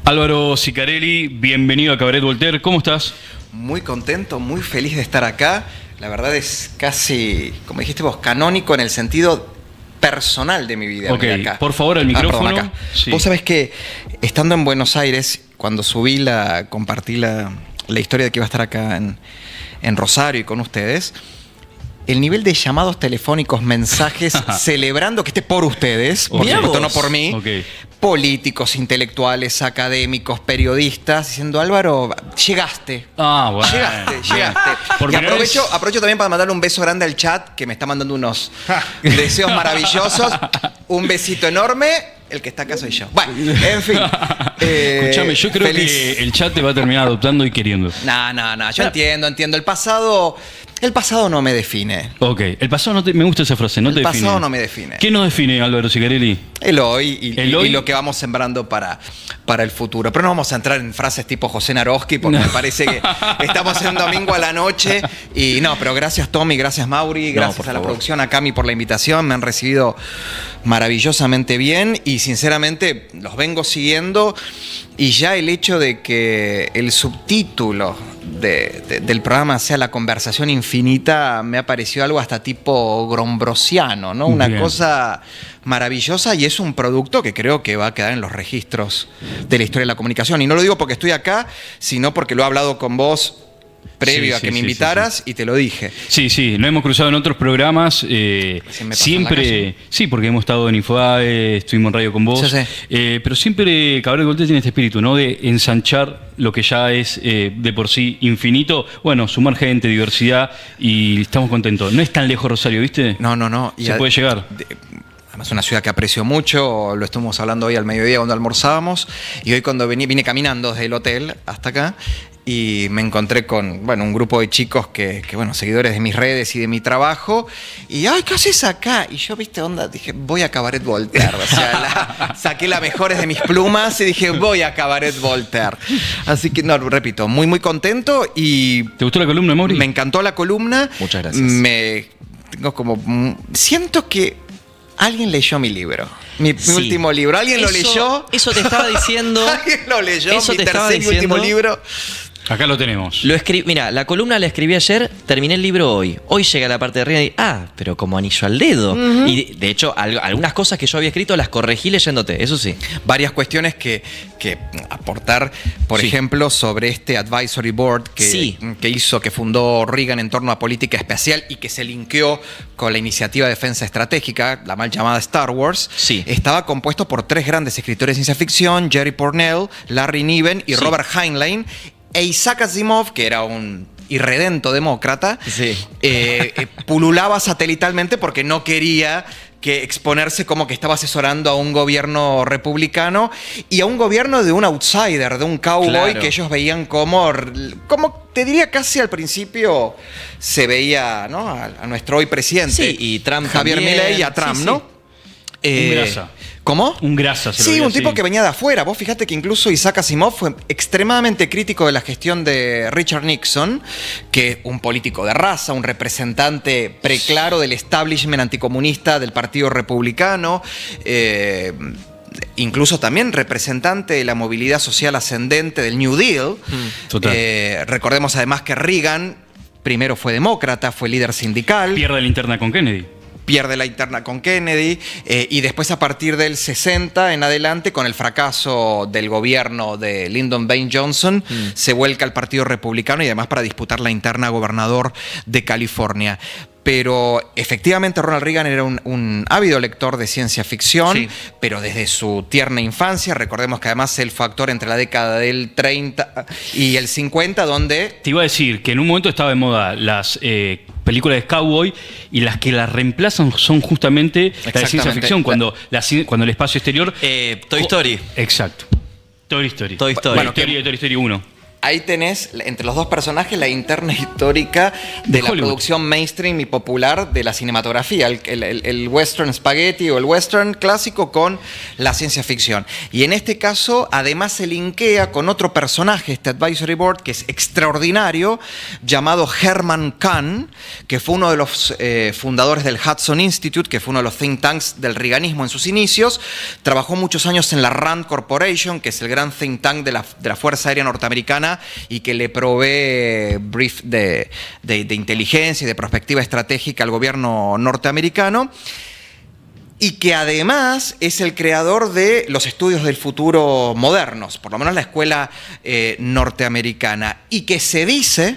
Álvaro Sicarelli, bienvenido a Cabaret Voltaire. ¿Cómo estás? Muy contento, muy feliz de estar acá. La verdad es casi, como dijiste vos, canónico en el sentido personal de mi vida. Ok, acá. por favor, al micrófono. Perdón, acá. Sí. Vos sabés que estando en Buenos Aires, cuando compartí la historia de que iba a estar acá en Rosario y con ustedes, el nivel de llamados telefónicos, mensajes, celebrando que esté por ustedes, por supuesto, no por mí, políticos, intelectuales, académicos, periodistas, diciendo, Álvaro, llegaste. Ah, bueno. Llegaste. Y aprovecho también para mandarle un beso grande al chat, que me está mandando unos deseos maravillosos. Un besito enorme. El que está acá soy yo. Bueno, en fin. Escuchame, yo creo que el chat te va a terminar adoptando y queriendo. No. Yo entiendo. El pasado no me define. Ok, el pasado me gusta esa frase, no te define. El pasado no me define. ¿Qué nos define, Álvaro Sicarelli? El hoy y lo que vamos sembrando para el futuro. Pero no vamos a entrar en frases tipo José Naroski, porque me parece que estamos en un domingo a la noche. Y no, pero gracias Tommy, gracias Mauri, gracias a la producción, a Cami por la invitación. Me han recibido maravillosamente bien y sinceramente los vengo siguiendo. Y ya el hecho de que el subtítulo del programa sea La conversación infinita me ha parecido algo hasta tipo grombrosiano, ¿no? Una cosa maravillosa, y es un producto que creo que va a quedar en los registros de la historia de la comunicación. Y no lo digo porque estoy acá, sino porque lo he hablado con vos previo a que me invitaras y te lo dije. Sí, lo hemos cruzado en otros programas. Siempre, sí, porque hemos estado en Infobae, estuvimos en radio con vos. Sí. Pero siempre Cabaret Voltaire tiene este espíritu, ¿no? De ensanchar lo que ya es de por sí infinito. Bueno, sumar gente, diversidad, y estamos contentos. No es tan lejos Rosario, ¿viste? No. Se puede llegar. Además, una ciudad que aprecio mucho, lo estuvimos hablando hoy al mediodía cuando almorzábamos, y hoy cuando vine caminando desde el hotel hasta acá, y me encontré con un grupo de chicos que seguidores de mis redes y de mi trabajo, y ¡ay, qué haces acá! Y yo, dije, voy a Cabaret Voltaire. O sea, saqué las mejores de mis plumas y dije, voy a Cabaret Voltaire. Así que, no, repito, muy, muy contento. Y ¿te gustó la columna, Mauri? Me encantó la columna. Muchas gracias. Siento que alguien leyó mi libro. Mi último libro. ¿Alguien lo leyó? Eso te estaba diciendo. ¿Alguien lo leyó? Eso mi tercer y último libro. Acá lo tenemos. Mira, la columna la escribí ayer, terminé el libro hoy. Hoy llega la parte de arriba y pero como anillo al dedo. Y de hecho, algunas cosas que yo había escrito las corregí leyéndote, eso sí. Varias cuestiones que aportar, por ejemplo, sobre este advisory board que fundó Reagan en torno a política espacial y que se linkeó con la iniciativa de defensa estratégica, la mal llamada Star Wars. Sí. Estaba compuesto por 3 grandes escritores de ciencia ficción, Jerry Pournelle, Larry Niven y Robert Heinlein, e Isaac Asimov, que era un irredento demócrata, pululaba satelitalmente porque no quería que exponerse como que estaba asesorando a un gobierno republicano y a un gobierno de un outsider, de un cowboy que ellos veían como te diría casi al principio se veía, ¿no? A nuestro hoy presidente. Sí, y Trump Javier Milei, y a Trump, ¿no? Un grasa. ¿Cómo? Un grasa. Un tipo que venía de afuera. Vos fíjate que incluso Isaac Asimov fue extremadamente crítico de la gestión de Richard Nixon, que es un político de raza, un representante preclaro del establishment anticomunista del Partido Republicano, incluso también representante de la movilidad social ascendente del New Deal. Total. Recordemos además que Reagan primero fue demócrata, fue líder sindical. Pierde la interna con Kennedy. Y después a partir del 60 en adelante, con el fracaso del gobierno de Lyndon Baines Johnson, se vuelca al Partido Republicano y además para disputar la interna a gobernador de California. Pero efectivamente Ronald Reagan era un ávido lector de ciencia ficción, pero desde su tierna infancia. Recordemos que además él fue actor entre la década del 30 y el 50, donde... Te iba a decir que en un momento estaba de moda las películas de cowboy, y las que las reemplazan son justamente las de ciencia ficción, cuando el espacio exterior... Toy Story. Exacto. Toy Story. Toy Story. Bueno, Toy Story 1. ahí tenés, entre los dos personajes, la interna histórica de la producción mainstream y popular de la cinematografía, el western spaghetti o el western clásico con la ciencia ficción. Y en este caso, además se linkea con otro personaje, este advisory board, que es extraordinario, llamado Herman Kahn, que fue uno de los fundadores del Hudson Institute, que fue uno de los think tanks del reaganismo en sus inicios. Trabajó muchos años en la Rand Corporation, que es el gran think tank de la Fuerza Aérea Norteamericana y que le provee brief de inteligencia y de perspectiva estratégica al gobierno norteamericano, y que además es el creador de los estudios del futuro modernos, por lo menos la escuela norteamericana, y que se dice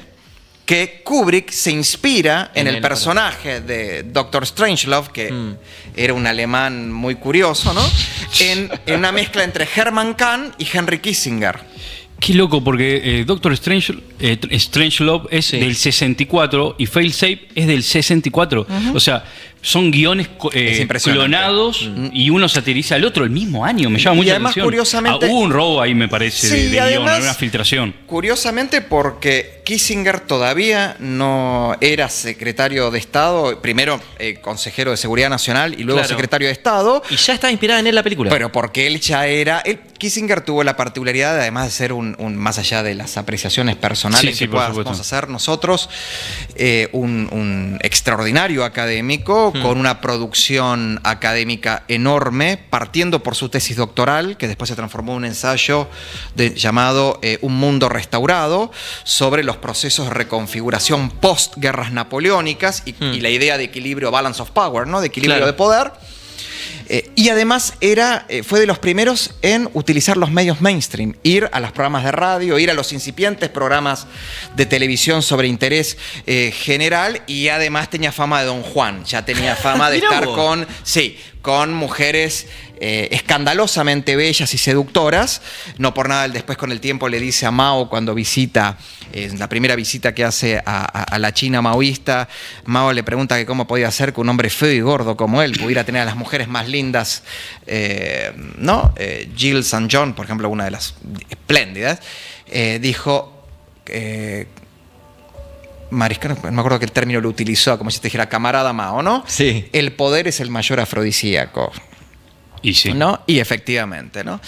que Kubrick se inspira en el personaje de Dr. Strangelove, que era un alemán muy curioso, ¿no? En una mezcla entre Herman Kahn y Henry Kissinger. Qué loco, porque Doctor Strangelove es del 64 y Failsafe es del 64. O sea, son guiones clonados y uno satiriza al otro el mismo año. Me llama mucho la atención. Curiosamente, hubo un robo ahí, me parece, de guión, una filtración. Curiosamente, porque Kissinger todavía no era secretario de Estado, primero consejero de Seguridad Nacional y luego secretario de Estado. Y ya estaba inspirada en él la película. Pero porque él ya era... Kissinger tuvo la particularidad, además de ser más allá de las apreciaciones personales que podamos hacer nosotros, un extraordinario académico con una producción académica enorme, partiendo por su tesis doctoral, que después se transformó en un ensayo llamado Un mundo restaurado, sobre los procesos de reconfiguración post-guerras napoleónicas y la idea de equilibrio, balance of power, ¿no? De equilibrio de poder. Y además fue de los primeros en utilizar los medios mainstream, ir a los programas de radio, ir a los incipientes programas de televisión sobre interés general, y además tenía fama de Don Juan, ya tenía fama de estar con mujeres escandalosamente bellas y seductoras. No por nada él después con el tiempo le dice a Mao, cuando visita, la primera visita que hace a la China maoísta, Mao le pregunta que cómo podía ser que un hombre feo y gordo como él pudiera tener a las mujeres más lindas, ¿no? Jill St. John, por ejemplo, una de las espléndidas, dijo... Mariscal, no me acuerdo que el término lo utilizó, como si te dijera camarada Mao, ¿no? Sí. El poder es el mayor afrodisíaco. Y sí. ¿No? Y efectivamente, ¿no?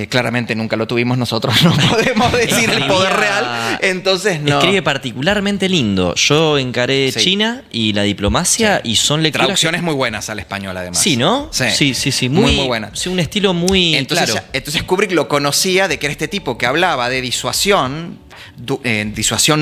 Claramente nunca lo tuvimos nosotros, no podemos decir el poder real, entonces no. Escribe particularmente lindo. Yo encaré China y la diplomacia y son lecturas... Traducciones muy buenas al español, además. Sí, ¿no? Sí. Muy buenas. Sí, un estilo muy claro. Entonces Kubrick lo conocía de que era este tipo que hablaba de disuasión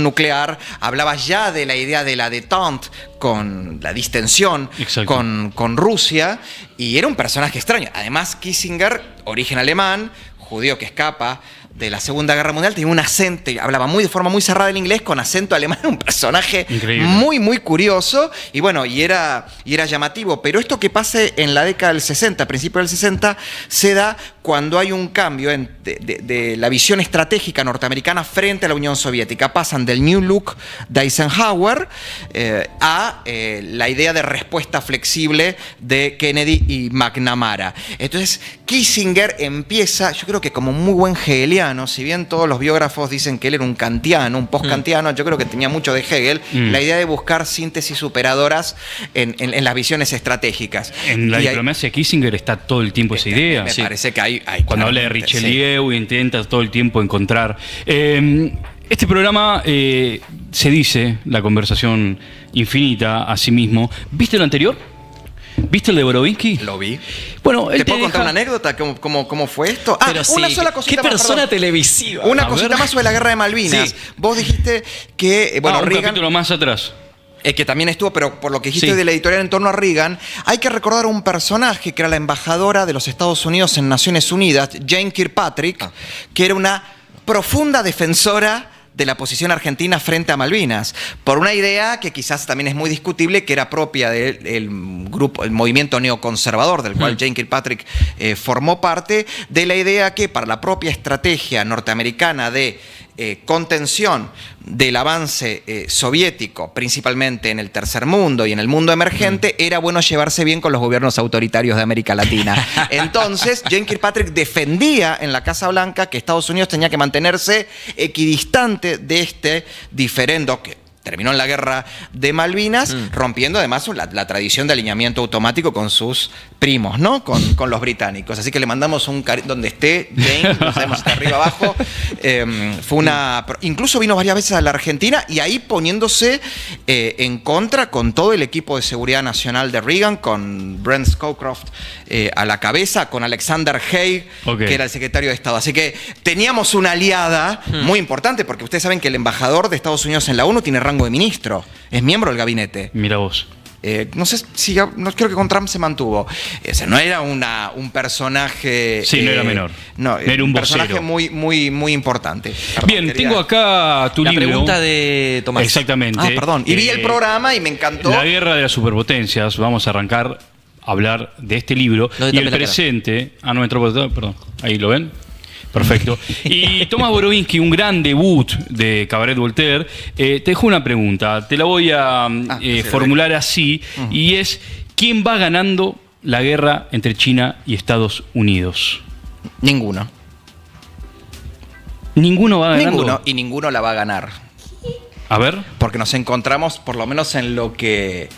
nuclear, hablaba ya de la idea de la détente, con la distensión con Rusia, y era un personaje extraño. Además, Kissinger, origen alemán, judío que escapa de la Segunda Guerra Mundial, tenía un acento, hablaba de forma muy cerrada el inglés con acento alemán, un personaje increíble, muy curioso, y bueno, y era llamativo. Pero esto que pase en la década del 60, principio del 60, se da cuando hay un cambio de la visión estratégica norteamericana frente a la Unión Soviética. Pasan del New Look de Eisenhower a la idea de respuesta flexible de Kennedy y McNamara. Entonces, Kissinger empieza, yo creo que como muy buen hegeliano, si bien todos los biógrafos dicen que él era un kantiano, un post-kantiano, yo creo que tenía mucho de Hegel, la idea de buscar síntesis superadoras en las visiones estratégicas. En la diplomacia de Kissinger está todo el tiempo esa idea. Me parece que hay cuando habla de Richelieu, intenta todo el tiempo encontrar. Este programa se dice, la conversación infinita a sí mismo. ¿Viste el anterior? ¿Viste el de Borovinsky? Lo vi. Bueno, ¿Te puedo contar una anécdota? ¿Cómo fue esto? Pero una sola cosita. ¿Qué persona televisiva? Una cosita más sobre la Guerra de Malvinas. Sí. Vos dijiste que... un capítulo más atrás. Que también estuvo, pero por lo que dijiste de la editorial en torno a Reagan, hay que recordar un personaje que era la embajadora de los Estados Unidos en Naciones Unidas, Jane Kirkpatrick, que era una profunda defensora de la posición argentina frente a Malvinas, por una idea que quizás también es muy discutible, que era propia del grupo, el movimiento neoconservador del cual Jane Kirkpatrick formó parte, de la idea que para la propia estrategia norteamericana de contención del avance soviético, principalmente en el tercer mundo y en el mundo emergente, era bueno llevarse bien con los gobiernos autoritarios de América Latina. Entonces, Jane Kirkpatrick defendía en la Casa Blanca que Estados Unidos tenía que mantenerse equidistante de este diferendo que terminó en la guerra de Malvinas, rompiendo además la tradición de alineamiento automático con sus primos, ¿no? Con los británicos. Así que le mandamos un cariño donde esté Jane, no sabemos si está arriba abajo. Incluso vino varias veces a la Argentina y ahí poniéndose en contra con todo el equipo de seguridad nacional de Reagan, con Brent Scowcroft a la cabeza, con Alexander Haig, que era el secretario de Estado. Así que teníamos una aliada muy importante, porque ustedes saben que el embajador de Estados Unidos en la ONU tiene rango de ministro, es miembro del gabinete. Mira vos. No sé si, no creo que con Trump se mantuvo. O sea, no era un personaje. Sí, no era menor. No, era un personaje muy importante. Perdón, bien, tengo acá tu libro. La pregunta de Tomás. Exactamente. Perdón. Y vi el programa y me encantó. La guerra de las superpotencias. Vamos a arrancar a hablar de este libro. Y el presente. No me entró por todo, perdón. Ahí lo ven. Perfecto. Y Tomás Borovinsky, un gran debut de Cabaret Voltaire, te dejo una pregunta. Te la voy a formular así, y es: ¿quién va ganando la guerra entre China y Estados Unidos? Ninguno. ¿Ninguno va ganando? Ninguno, y ninguno la va a ganar. A ver. Porque nos encontramos, por lo menos en lo que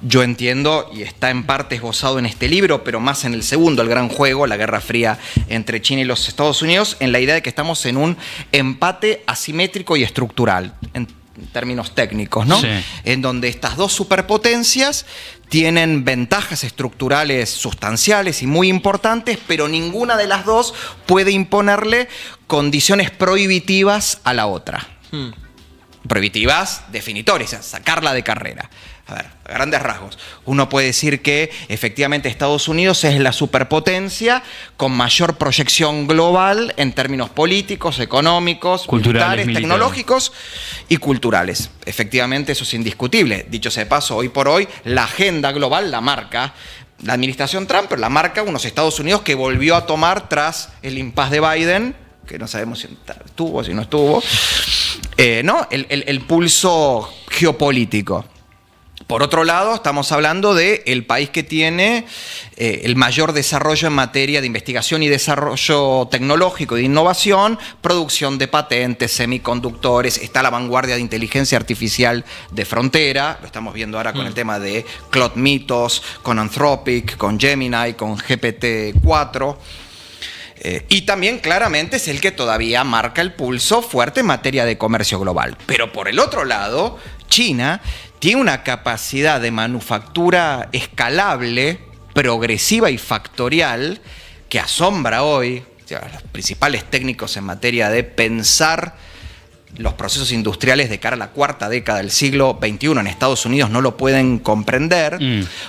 yo entiendo, y está en parte esbozado en este libro, pero más en el segundo, El Gran Juego, la Guerra Fría entre China y los Estados Unidos, en la idea de que estamos en un empate asimétrico y estructural, en términos técnicos, ¿no? Sí. En donde estas dos superpotencias tienen ventajas estructurales sustanciales y muy importantes, pero ninguna de las dos puede imponerle condiciones prohibitivas a la otra. Prohibitivas definitorias, sacarla de carrera. A ver, a grandes rasgos, uno puede decir que efectivamente Estados Unidos es la superpotencia con mayor proyección global en términos políticos, económicos, militares, tecnológicos y culturales. Efectivamente, eso es indiscutible. Dicho sea de paso, hoy por hoy, la agenda global la marca la administración Trump, pero la marca unos Estados Unidos que volvió a tomar tras el impasse de Biden, que no sabemos si estuvo, si no estuvo, ¿no? El pulso geopolítico. Por otro lado, estamos hablando del país que tiene el mayor desarrollo en materia de investigación y desarrollo tecnológico y de innovación, producción de patentes, semiconductores, está a la vanguardia de inteligencia artificial de frontera, lo estamos viendo ahora con el tema de Claude Mythos, con Anthropic, con Gemini, con GPT-4. Y también claramente es el que todavía marca el pulso fuerte en materia de comercio global. Pero por el otro lado, China tiene una capacidad de manufactura escalable, progresiva y factorial que asombra hoy. O sea, los principales técnicos en materia de pensar los procesos industriales de cara a la cuarta década del siglo XXI en Estados Unidos no lo pueden comprender.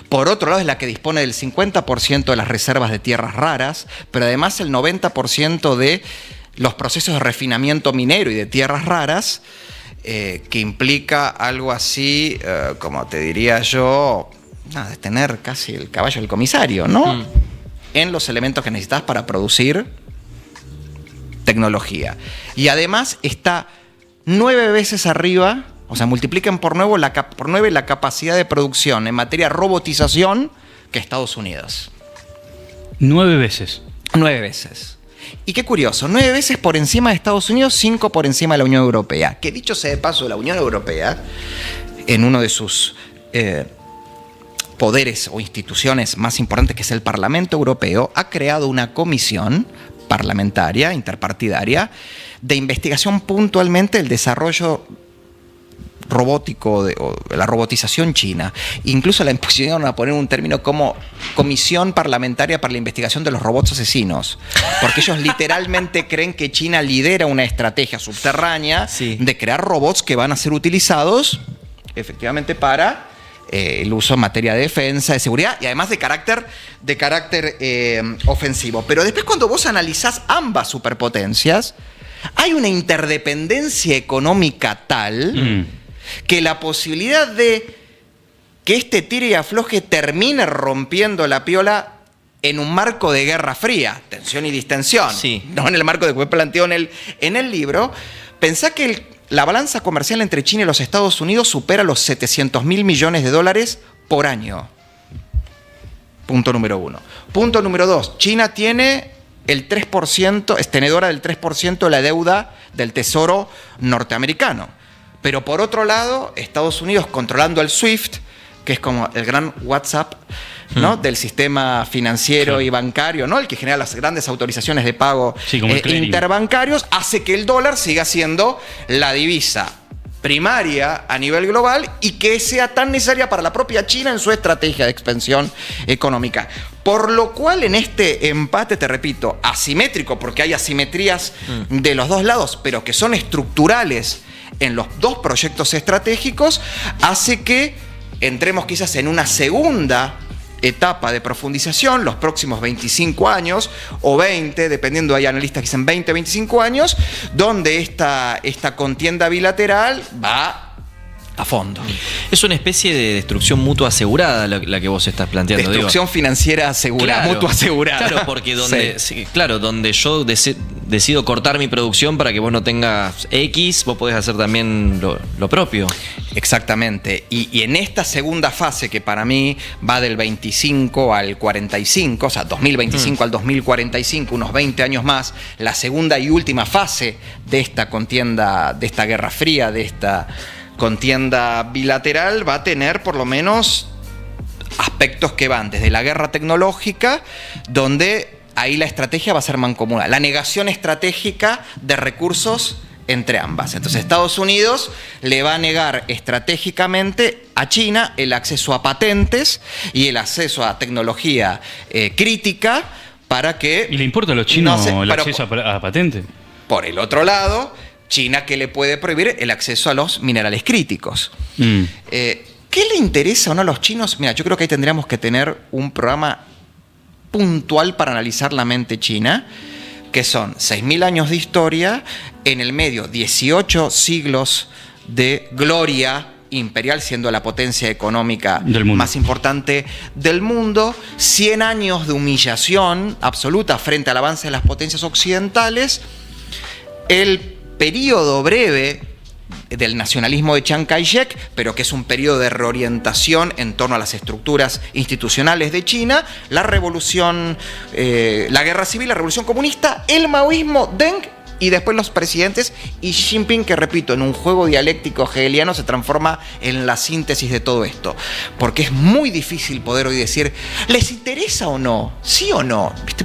Por otro lado, es la que dispone del 50% de las reservas de tierras raras, pero además el 90% de los procesos de refinamiento minero y de tierras raras, que implica algo así, como te diría yo, de tener casi el caballo del comisario, ¿no? En los elementos que necesitas para producir tecnología. Y además está 9 veces arriba, o sea, multiplican por 9 la capacidad de producción en materia de robotización que Estados Unidos. 9 veces. 9 veces. Y qué curioso, 9 veces por encima de Estados Unidos, 5 por encima de la Unión Europea. Que dicho sea de paso, la Unión Europea, en uno de sus poderes o instituciones más importantes, que es el Parlamento Europeo, ha creado una comisión parlamentaria, interpartidaria, de investigación puntualmente del desarrollo robótico o la robotización china. Incluso la pusieron a poner un término como Comisión Parlamentaria para la Investigación de los Robots Asesinos, porque ellos literalmente creen que China lidera una estrategia subterránea de crear robots que van a ser utilizados efectivamente para el uso en materia de defensa, de seguridad y además de carácter ofensivo. Pero después, cuando vos analizás ambas superpotencias, hay una interdependencia económica tal que la posibilidad de que este tire y afloje termine rompiendo la piola en un marco de guerra fría, tensión y distensión, no en el marco de que fue planteado en el libro, Pensá que la balanza comercial entre China y los Estados Unidos supera los 700.000 millones de dólares por año. Punto número 1. Punto número 2. China tiene el 3%, es tenedora del 3% de la deuda del Tesoro norteamericano. Pero por otro lado, Estados Unidos controlando el SWIFT, que es como el gran WhatsApp, ¿no? Del sistema financiero y bancario, ¿no? El que genera las grandes autorizaciones de pago interbancarios, hace que el dólar siga siendo la divisa primaria a nivel global y que sea tan necesaria para la propia China en su estrategia de expansión económica. Por lo cual en este empate, te repito, asimétrico, porque hay asimetrías de los dos lados, pero que son estructurales en los dos proyectos estratégicos, hace que entremos quizás en una segunda etapa de profundización, los próximos 25 años o 20, dependiendo, hay analistas que dicen 20, 25 años, donde esta contienda bilateral va a fondo. Es una especie de destrucción mutua asegurada la que vos estás planteando. Destrucción financiera asegurada, claro, mutua asegurada. Claro, porque donde yo decido cortar mi producción para que vos no tengas X, vos podés hacer también lo propio. Exactamente. Y en esta segunda fase, que para mí va del 25 al 45, o sea, 2025 al 2045, unos 20 años más, la segunda y última fase de esta contienda, de esta Guerra Fría, de esta contienda bilateral, va a tener por lo menos aspectos que van desde la guerra tecnológica, donde ahí la estrategia va a ser mancomunada, la negación estratégica de recursos entre ambas. Entonces Estados Unidos le va a negar estratégicamente a China el acceso a patentes y el acceso a tecnología crítica para que... ¿Y le importa a los chinos el acceso a patentes? Por el otro lado, China que le puede prohibir el acceso a los minerales críticos. ¿Qué le interesa o no a los chinos? Mira, yo creo que ahí tendríamos que tener un programa puntual para analizar la mente china, que son 6.000 años de historia, en el medio 18 siglos de gloria imperial, siendo la potencia económica más importante del mundo, 100 años de humillación absoluta frente al avance de las potencias occidentales, el periodo breve del nacionalismo de Chiang Kai-shek, pero que es un periodo de reorientación en torno a las estructuras institucionales de China, la revolución, la guerra civil, la revolución comunista, el maoísmo, Deng, y después los presidentes, y Xi Jinping, que repito, en un juego dialéctico hegeliano se transforma en la síntesis de todo esto. Porque es muy difícil poder hoy decir, ¿les interesa o no? ¿Sí o no? ¿Viste?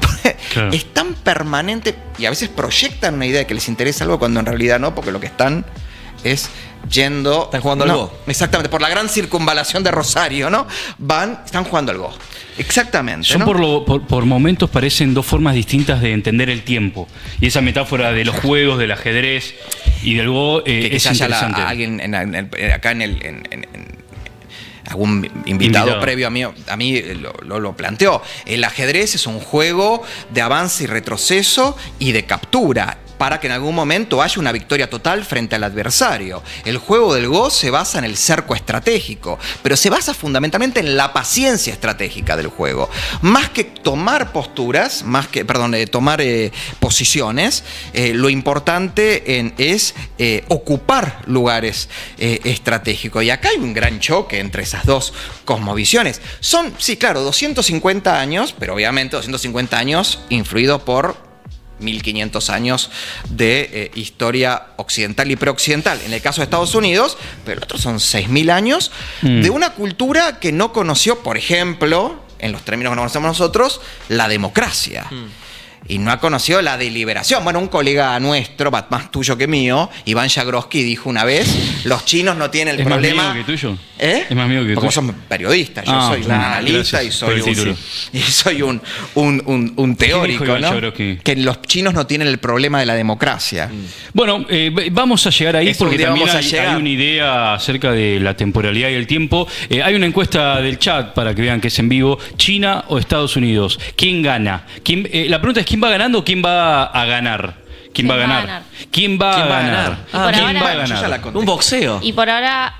Claro. Es tan permanente, y a veces proyectan una idea de que les interesa algo cuando en realidad no, porque lo que están es yendo... Están jugando al Go. Exactamente, por la gran circunvalación de Rosario, ¿no? Están jugando al Go. Exactamente. Son, ¿no? por momentos parecen dos formas distintas de entender el tiempo. Y esa metáfora de los juegos, del ajedrez y del Go es interesante. Alguien acá algún invitado previo a mí lo planteó. El ajedrez es un juego de avance y retroceso y de captura, para que en algún momento haya una victoria total frente al adversario. El juego del Go se basa en el cerco estratégico, pero se basa fundamentalmente en la paciencia estratégica del juego. Más que tomar posturas, tomar posiciones, lo importante es ocupar lugares estratégicos. Y acá hay un gran choque entre esas dos cosmovisiones. Son, sí, claro, 250 años, pero obviamente 250 años influidos por 1500 años de historia occidental y preoccidental, en el caso de Estados Unidos, pero el otro son 6000 años de una cultura que no conoció, por ejemplo, en los términos que no conocemos nosotros, la democracia. Y no ha conocido la deliberación. Bueno, un colega nuestro, más tuyo que mío, Iván Jagroski, dijo una vez, los chinos no tienen el problema... ¿Es más mío que tuyo? ¿Eh? ¿Es más mío que tuyo? Porque vos sos periodista, yo soy un analista, gracias, y soy un teórico, ¿no? Jagroski. Que los chinos no tienen el problema de la democracia. Bueno, vamos a llegar ahí porque también hay una idea acerca de la temporalidad y el tiempo. Hay una encuesta del chat para que vean que es en vivo. ¿China o Estados Unidos? ¿Quién gana? La pregunta es, ¿quién va ganando o quién va a ganar? ¿Quién va a ganar? ¿Quién va a ganar? ¿Quién va a ganar? Un boxeo. Y por ahora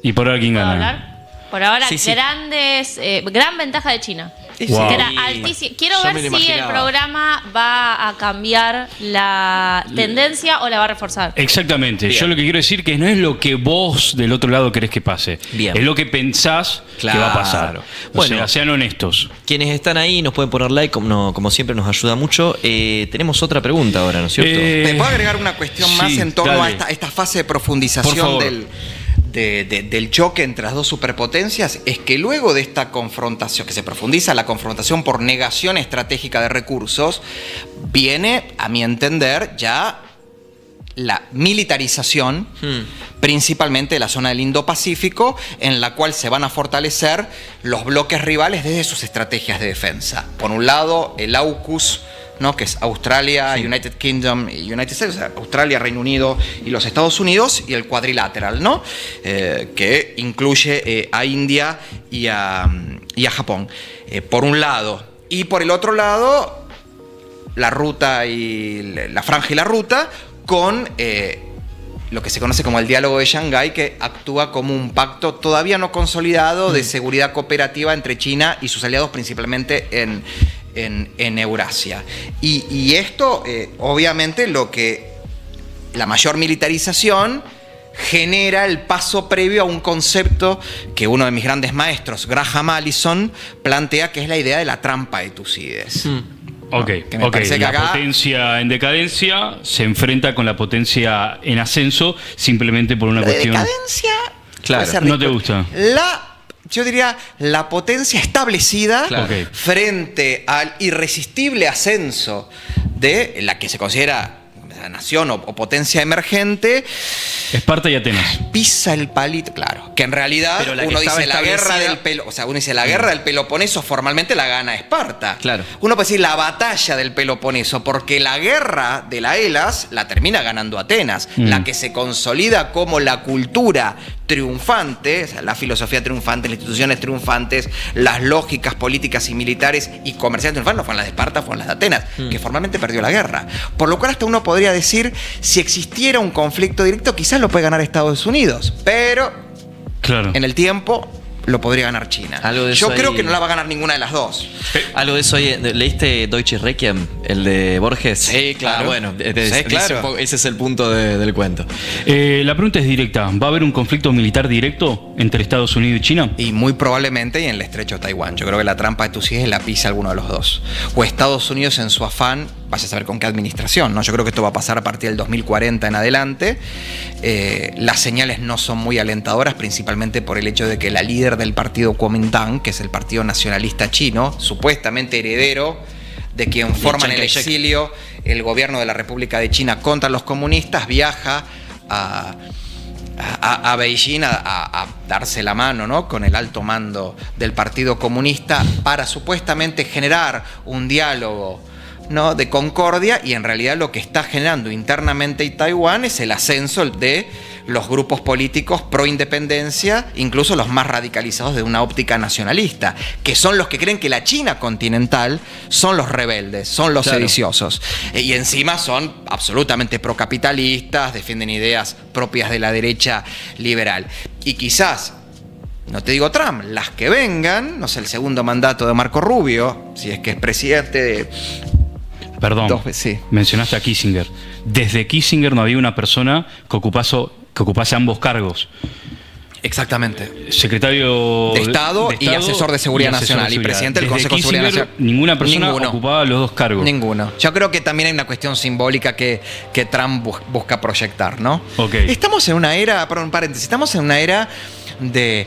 ¿quién gana? Por ahora, sí. gran ventaja de China. Wow. Era altísimo. Quiero ver si el programa va a cambiar la tendencia o la va a reforzar. Exactamente. Bien. Yo lo que quiero decir que no es lo que vos del otro lado querés que pase. Bien. Es lo que pensás que va a pasar. Bueno, o sea, sean honestos. Quienes están ahí nos pueden poner like, como siempre nos ayuda mucho. Tenemos otra pregunta ahora, ¿no es cierto? ¿Me puedo agregar una cuestión más en torno a esta fase de profundización del choque entre las dos superpotencias? Es que luego de esta confrontación, que se profundiza la confrontación por negación estratégica de recursos, viene, a mi entender, ya la militarización, principalmente de la zona del Indo-Pacífico, en la cual se van a fortalecer los bloques rivales desde sus estrategias de defensa. Por un lado, el AUKUS, ¿no? Que es Australia, United Kingdom y United States, o sea, Australia, Reino Unido y los Estados Unidos, y el Quadrilateral, ¿no? Que incluye a India y a Japón, por un lado. Y por el otro lado, la ruta y la franja y la ruta, con lo que se conoce como el diálogo de Shanghái, que actúa como un pacto todavía no consolidado de seguridad cooperativa entre China y sus aliados, principalmente en Eurasia. Y esto, obviamente, la mayor militarización genera el paso previo a un concepto que uno de mis grandes maestros, Graham Allison, plantea, que es la idea de la trampa de Tucídides. Ok. La potencia en decadencia se enfrenta con la potencia en ascenso simplemente por una cuestión... decadencia... Claro. ¿No te gusta? Yo diría la potencia establecida frente al irresistible ascenso de la que se considera nación o potencia emergente. Esparta y Atenas. Pisa el palito, claro. Que en realidad uno dice la guerra del la guerra del Peloponeso formalmente la gana Esparta. Claro. Uno puede decir la batalla del Peloponeso, porque la guerra de la Elas la termina ganando Atenas, la que se consolida como la cultura triunfante, o sea, la filosofía triunfante, las instituciones triunfantes, las lógicas políticas y militares y comerciales triunfantes, no fueron las de Esparta, fueron las de Atenas, que formalmente perdió la guerra. Por lo cual hasta uno podría decir, si existiera un conflicto directo, quizás lo puede ganar Estados Unidos, pero en el tiempo lo podría ganar China. Yo creo que no la va a ganar ninguna de las dos. Algo de eso, ¿leíste Deutsche Requiem, el de Borges? Sí, claro. Bueno, claro. Ese es el punto del cuento. La pregunta es directa. ¿Va a haber un conflicto militar directo entre Estados Unidos y China? Y muy probablemente en el estrecho de Taiwán. Yo creo que la trampa de Tucídides la pisa alguno de los dos. O Estados Unidos en su afán, vaya a saber con qué administración, ¿no? Yo creo que esto va a pasar a partir del 2040 en adelante. Las señales no son muy alentadoras, principalmente por el hecho de que la líder del partido Kuomintang, que es el partido nacionalista chino, supuestamente heredero de quien forma en el exilio el gobierno de la República de China contra los comunistas, viaja a Beijing a darse la mano, ¿no? Con el alto mando del Partido Comunista para supuestamente generar un diálogo, ¿no? De concordia, y en realidad lo que está generando internamente en Taiwán es el ascenso de los grupos políticos pro independencia, incluso los más radicalizados de una óptica nacionalista, que son los que creen que la China continental son los rebeldes, son los sediciosos, y encima son absolutamente procapitalistas, defienden ideas propias de la derecha liberal. Y quizás, no te digo Trump, las que vengan, no sé, el segundo mandato de Marco Rubio, si es que es presidente de... Perdón, mencionaste a Kissinger. Desde Kissinger no había una persona que ocupase ambos cargos. Exactamente. Secretario de Estado y asesor de Seguridad Nacional y presidente del Consejo de Seguridad Nacional. Ninguna persona ocupaba los dos cargos. Ninguno. Yo creo que también hay una cuestión simbólica que Trump busca proyectar, ¿no? Estamos en una era, perdón, paréntesis, estamos en una era de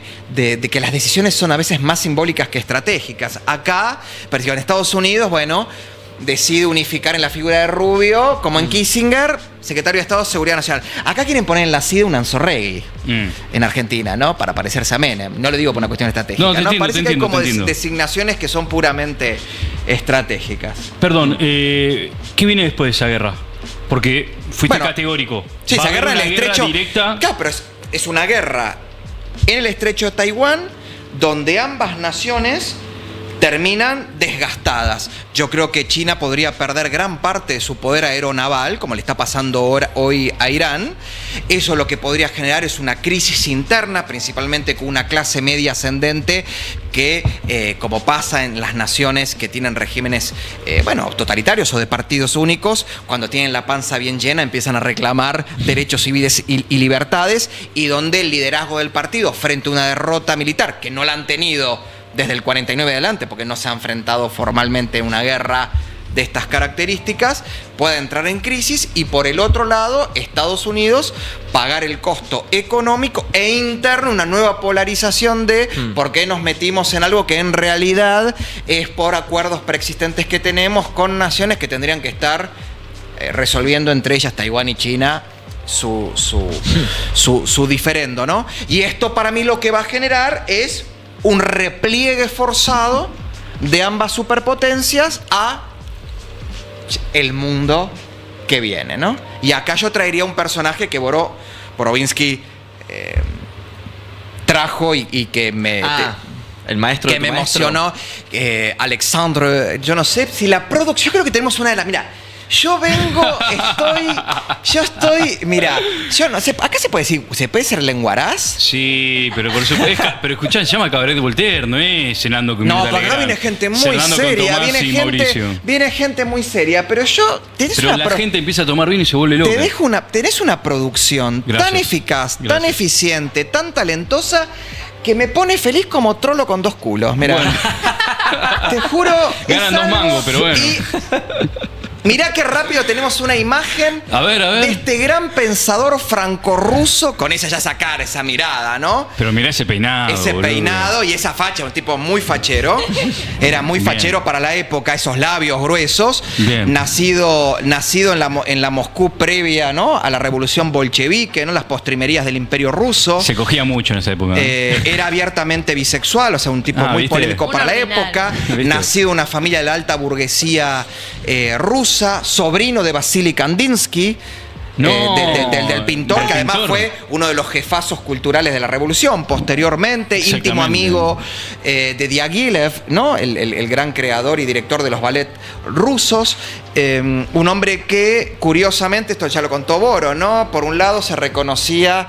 que las decisiones son a veces más simbólicas que estratégicas. Acá, en Estados Unidos, bueno, decide unificar en la figura de Rubio, como en Kissinger, secretario de Estado de Seguridad Nacional. Acá quieren poner en la CIDE un Anzorregui en Argentina, ¿no? Para parecerse a Menem. No lo digo por una cuestión estratégica. No, parece que hay como designaciones que son puramente estratégicas. Perdón, ¿qué viene después de esa guerra? Porque fuiste categórico. Sí, esa guerra en el estrecho directa. Claro, pero es una guerra en el estrecho de Taiwán, donde ambas naciones terminan desgastadas. Yo creo que China podría perder gran parte de su poder aeronaval, como le está pasando hoy a Irán. Eso lo que podría generar es una crisis interna, principalmente con una clase media ascendente que, como pasa en las naciones que tienen regímenes totalitarios o de partidos únicos, cuando tienen la panza bien llena empiezan a reclamar derechos civiles y libertades, y donde el liderazgo del partido frente a una derrota militar que no la han tenido desde el 49 adelante, porque no se ha enfrentado formalmente a una guerra de estas características, puede entrar en crisis, y por el otro lado, Estados Unidos pagar el costo económico e interno, una nueva polarización de por qué nos metimos en algo que en realidad es por acuerdos preexistentes que tenemos con naciones que tendrían que estar resolviendo entre ellas, Taiwán y China, su diferendo, ¿no? Y esto para mí lo que va a generar es un repliegue forzado de ambas superpotencias a el mundo que viene, ¿no? Y acá yo traería un personaje que Borovinsky trajo y que me... el maestro que me emocionó. Alexandre, yo no sé si la producción, yo creo que tenemos una de las... Mira, yo estoy, mira, yo no sé, acá se puede decir, ¿se puede ser lenguaraz? Sí, pero por supuesto, pero escuchá, se llama Cabaret de Voltaire, no es cenando con Mirta Legrand. Acá viene gente muy seria, viene gente muy seria, pero la gente empieza a tomar vino y se vuelve loca. Tenés una producción tan eficaz, tan eficiente, tan talentosa, que me pone feliz como trolo con dos culos, mirá. Bueno. Te juro. Ganan 2 mangos, pero bueno. Mirá qué rápido tenemos una imagen de este gran pensador franco-ruso, con esa cara, esa mirada, ¿no? Pero mirá ese peinado. Ese peinado y esa facha, un tipo muy fachero. Era muy fachero para la época, esos labios gruesos. Bien. Nacido en la Moscú previa, ¿no?, a la revolución bolchevique, ¿no?, las postrimerías del Imperio Ruso. Se cogía mucho en esa época. Era abiertamente bisexual, o sea, un tipo muy polémico para la época. Nacido en una familia de la alta burguesía rusa. Sobrino de Vasily Kandinsky, del pintor, que además fue uno de los jefazos culturales de la revolución. Posteriormente, íntimo amigo de Diaghilev, ¿no?, el gran creador y director de los ballets rusos. Un hombre que, curiosamente, esto ya lo contó Boro, ¿no?, por un lado se reconocía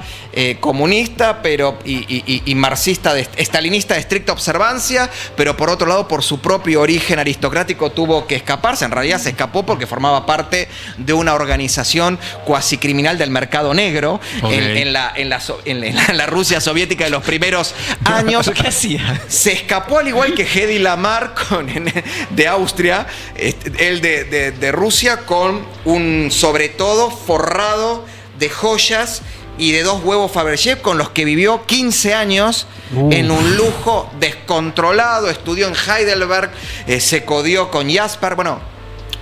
comunista y marxista, estalinista de estricta observancia, pero por otro lado, por su propio origen aristocrático, tuvo que escaparse. En realidad se escapó porque formaba parte de una organización cuasi criminal del mercado negro en la Rusia soviética de los primeros años. ¿Qué hacía? Se escapó, al igual que Hedy Lamarck de Austria, él de Rusia, con un sobre todo forrado de joyas y de 2 huevos Fabergé, con los que vivió 15 años en un lujo descontrolado. Estudió en Heidelberg, se codió con Jaspers,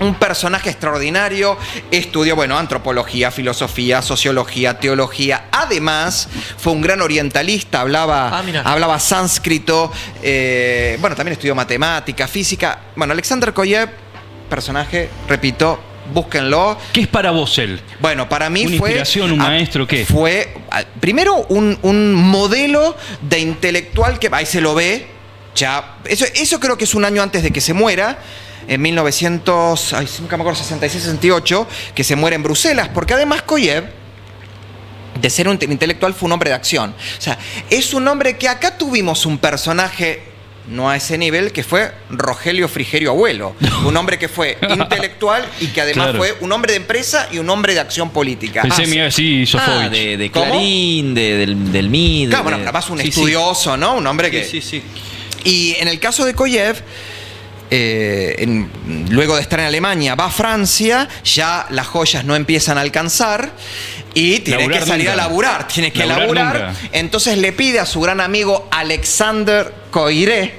un personaje extraordinario. Estudió, antropología, filosofía, sociología, teología. Además, fue un gran orientalista, hablaba sánscrito, también estudió matemática, física. Alexander Koyev, personaje, repito, búsquenlo. ¿Qué es para vos él? Para mí ¿Una inspiración, un maestro, qué? Fue, primero, un modelo de intelectual que ahí se lo ve. Ya, eso creo que es un año antes de que se muera. En 1966-68, que se muere en Bruselas, porque además Koyev, de ser un intelectual, fue un hombre de acción. O sea, es un hombre que acá tuvimos un personaje, no a ese nivel, que fue Rogelio Frigerio Abuelo. Un hombre que fue intelectual y que además fue un hombre de empresa y un hombre de acción política. Pensé me iba a decir Sofovich. De Clarín, del MID. Claro, además un estudioso, ¿no? Un hombre que... Sí. Y en el caso de Koyev, luego de estar en Alemania, va a Francia, ya las joyas no empiezan a alcanzar y tiene que salir a laburar, laburar. Entonces le pide a su gran amigo Alexander Koyré,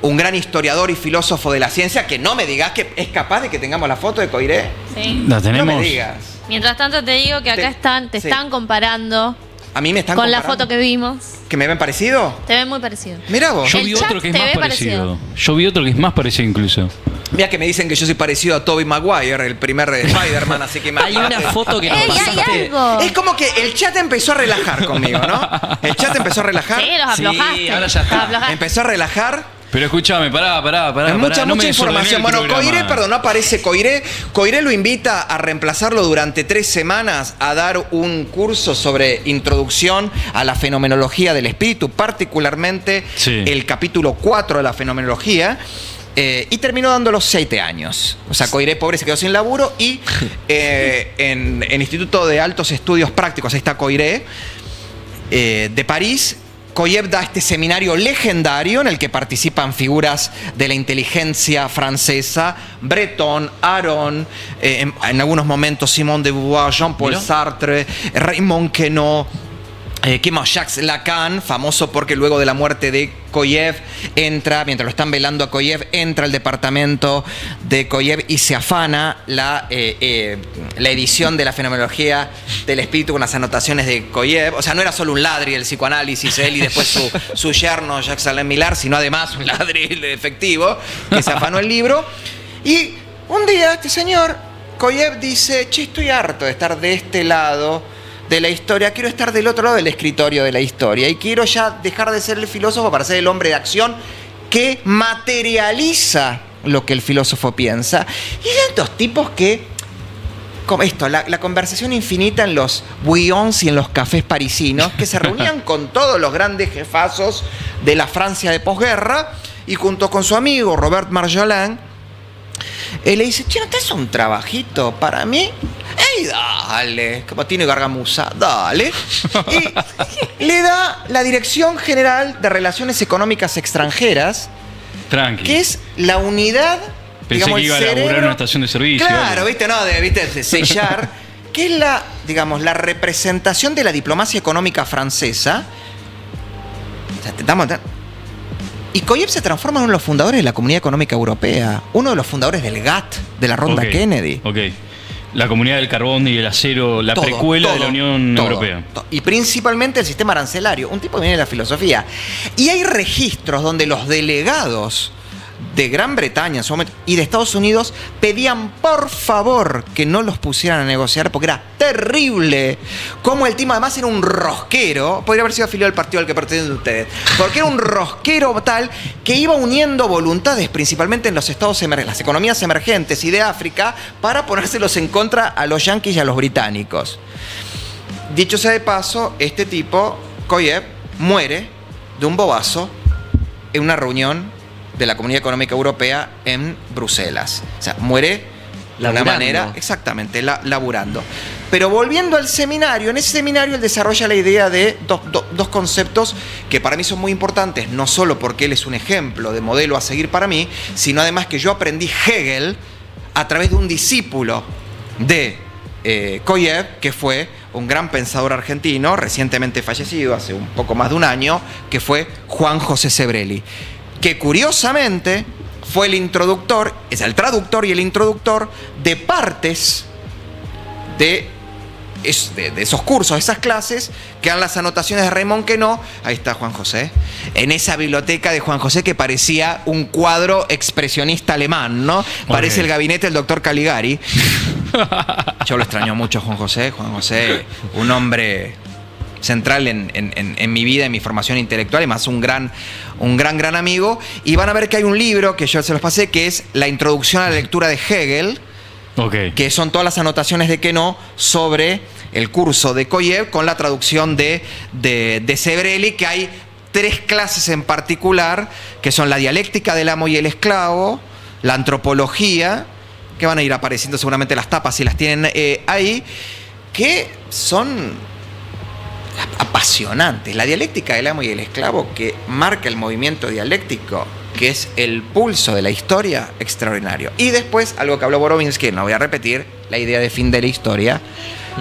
un gran historiador y filósofo de la ciencia, que no me digas que es capaz de que tengamos la foto de Koyré. Sí. La tenemos. No me digas. Mientras tanto te digo que acá te están comparando. A mí me están con comparando. La foto que vimos. ¿Que me ven parecido? Te ven muy parecido. Mirá vos. Yo vi otro que es más parecido. Yo vi otro que es más parecido incluso. Mira que me dicen que yo soy parecido a Tobey Maguire, el primer Spider-Man, así que hay una foto que nos pasaste. Es como que el chat empezó a relajar conmigo, ¿no? El chat empezó a relajar. Sí, los aflojaste. Sí, ahora ya está. Empezó a relajar. Pero escúchame, pará. Mucha no me información. Bueno, Coiré, no aparece Coiré. Coiré lo invita a reemplazarlo durante 3 semanas a dar un curso sobre introducción a la fenomenología del espíritu, particularmente el capítulo 4 de la fenomenología. Y terminó dando los 7 años. O sea, Coiré, pobre, se quedó sin laburo. Y en el Instituto de Altos Estudios Prácticos, ahí está Coiré, de París, Koyev da este seminario legendario en el que participan figuras de la inteligencia francesa, Breton, Aron, en algunos momentos Simone de Beauvoir, Jean-Paul Sartre, Raymond Queneau, Jacques Lacan, famoso porque luego de la muerte de Koyev entra, mientras lo están velando a Koyev, entra al departamento de Koyev y se afana la edición de la fenomenología del espíritu con las anotaciones de Koyev. O sea, no era solo un ladri el psicoanálisis, él y después su yerno Jacques-Alain Millar, sino además un ladri efectivo que se afanó el libro. Y un día este señor, Koyev, dice: che, estoy harto de estar de este lado de la historia, quiero estar del otro lado del escritorio de la historia y quiero ya dejar de ser el filósofo para ser el hombre de acción que materializa lo que el filósofo piensa. Y hay estos tipos que, como esto, la conversación infinita en los bouillons y en los cafés parisinos, que se reunían con todos los grandes jefazos de la Francia de posguerra, y junto con su amigo Robert Marjolin, le dice: che, ¿no te haces un trabajito para mí? ¡Ey, dale! Como tiene Gargamusa, dale. Y le da la Dirección General de Relaciones Económicas Extranjeras, que es la unidad, Pensé digamos, que iba el cerebro, a laburar en una estación de servicio. Claro, ¿viste? No, de sellar, que es la, digamos, la representación de la diplomacia económica francesa. O sea, y Koyev se transforma en uno de los fundadores de la Comunidad Económica Europea, uno de los fundadores del GATT, de la Ronda Kennedy. La Comunidad del Carbón y el Acero, la precuela de la Unión Europea. Y principalmente el sistema arancelario, un tipo que viene de la filosofía. Y hay registros donde los delegados de Gran Bretaña en su momento, y de Estados Unidos pedían por favor que no los pusieran a negociar porque era terrible. Como el tipo además era un rosquero, podría haber sido afiliado al partido al que pertenecen ustedes, porque era un rosquero tal que iba uniendo voluntades principalmente en los estados las economías emergentes y de África para ponérselos en contra a los yanquis y a los británicos. Dicho sea de paso, este tipo, Koyev, muere de un bobazo en una reunión de la Comunidad Económica Europea en Bruselas. O sea, muere de una manera, exactamente, laburando. Pero volviendo al seminario, en ese seminario él desarrolla la idea de dos conceptos que para mí son muy importantes, no solo porque él es un ejemplo de modelo a seguir para mí, sino además que yo aprendí Hegel a través de un discípulo de Koyev, que fue un gran pensador argentino, recientemente fallecido, hace un poco más de un año, que fue Juan José Sebrelli, que curiosamente fue el introductor, es el traductor y el introductor de partes de esos cursos, esas clases, que eran las anotaciones de Raymond Queneau. Ahí está Juan José, en esa biblioteca de Juan José que parecía un cuadro expresionista alemán, ¿no? Parece el gabinete del doctor Caligari. Yo lo extraño mucho, Juan José, un hombre central en mi vida, en mi formación intelectual, y más un gran amigo. Y van a ver que hay un libro que yo se los pasé, que es La Introducción a la Lectura de Hegel, que son todas las anotaciones de Queneau sobre el curso de Koyev con la traducción de Sebrelli, que hay 3 clases en particular, que son la dialéctica del amo y el esclavo, la antropología, que van a ir apareciendo seguramente las tapas si las tienen ahí, que son apasionantes. La dialéctica del amo y el esclavo, que marca el movimiento dialéctico, que es el pulso de la historia, extraordinario. Y después, algo que habló Borowinsky, no voy a repetir, la idea de fin de la historia.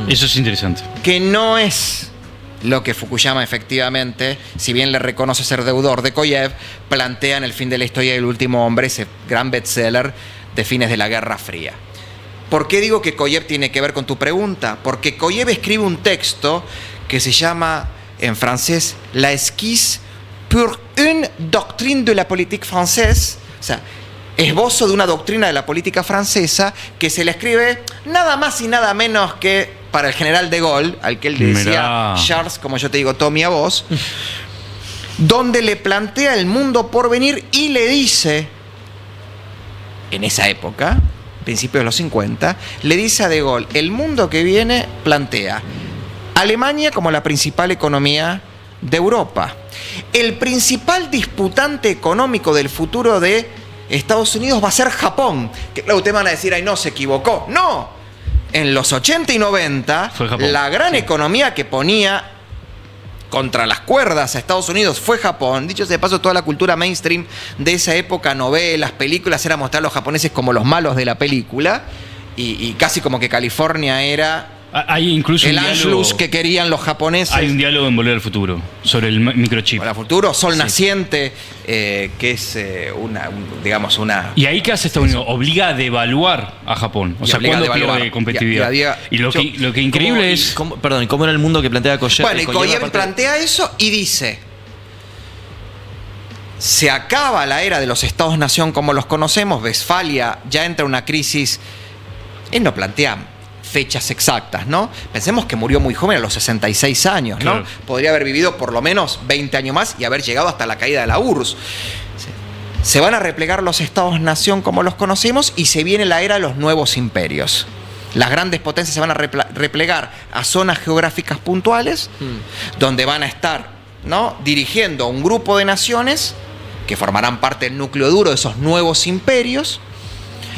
Eso es interesante. Que no es lo que Fukuyama efectivamente, si bien le reconoce ser deudor de Koyev, plantea en El fin de la historia del último hombre, ese gran bestseller de fines de la Guerra Fría. ¿Por qué digo que Koyev tiene que ver con tu pregunta? Porque Koyev escribe un texto que se llama en francés La esquisse pour une doctrine de la politique française, o sea, esbozo de una doctrina de la política francesa, que se le escribe nada más y nada menos que para el general de Gaulle, al que él le decía Charles, como yo te digo, Tommy a vos. donde le plantea el mundo por venir y le dice, en esa época, principios de los 50, le dice a De Gaulle, el mundo que viene plantea Alemania como la principal economía de Europa. El principal disputante económico del futuro de Estados Unidos va a ser Japón. Que claro, ustedes van a decir, ay no, se equivocó. No, en los 80 y 90, la gran economía que ponía contra las cuerdas a Estados Unidos fue Japón. Dicho sea de paso, toda la cultura mainstream de esa época, novelas, películas, era mostrar a los japoneses como los malos de la película y casi como que California era hay incluso el Anschluss que querían los japoneses. Hay un diálogo en Volver al Futuro sobre el microchip. Volver al Futuro, Sol Naciente, que es digamos una... ¿Y ahí qué hace Estados Unidos? Obliga a devaluar a Japón. O sea, ¿cuándo pierde competitividad? Y lo que increíble es... ¿Cómo era el mundo que plantea Koyev? Bueno, y Koyev plantea eso y dice... Se acaba la era de los Estados-nación como los conocemos. Westfalia ya entra en una crisis. Él no plantea fechas exactas, ¿no? Pensemos que murió muy joven, a los 66 años, ¿no? Claro. Podría haber vivido por lo menos 20 años más y haber llegado hasta la caída de la URSS. Se van a replegar los Estados-nación como los conocemos y se viene la era de los nuevos imperios. Las grandes potencias se van a replegar a zonas geográficas puntuales, donde van a estar, ¿no?, dirigiendo a un grupo de naciones que formarán parte del núcleo duro de esos nuevos imperios.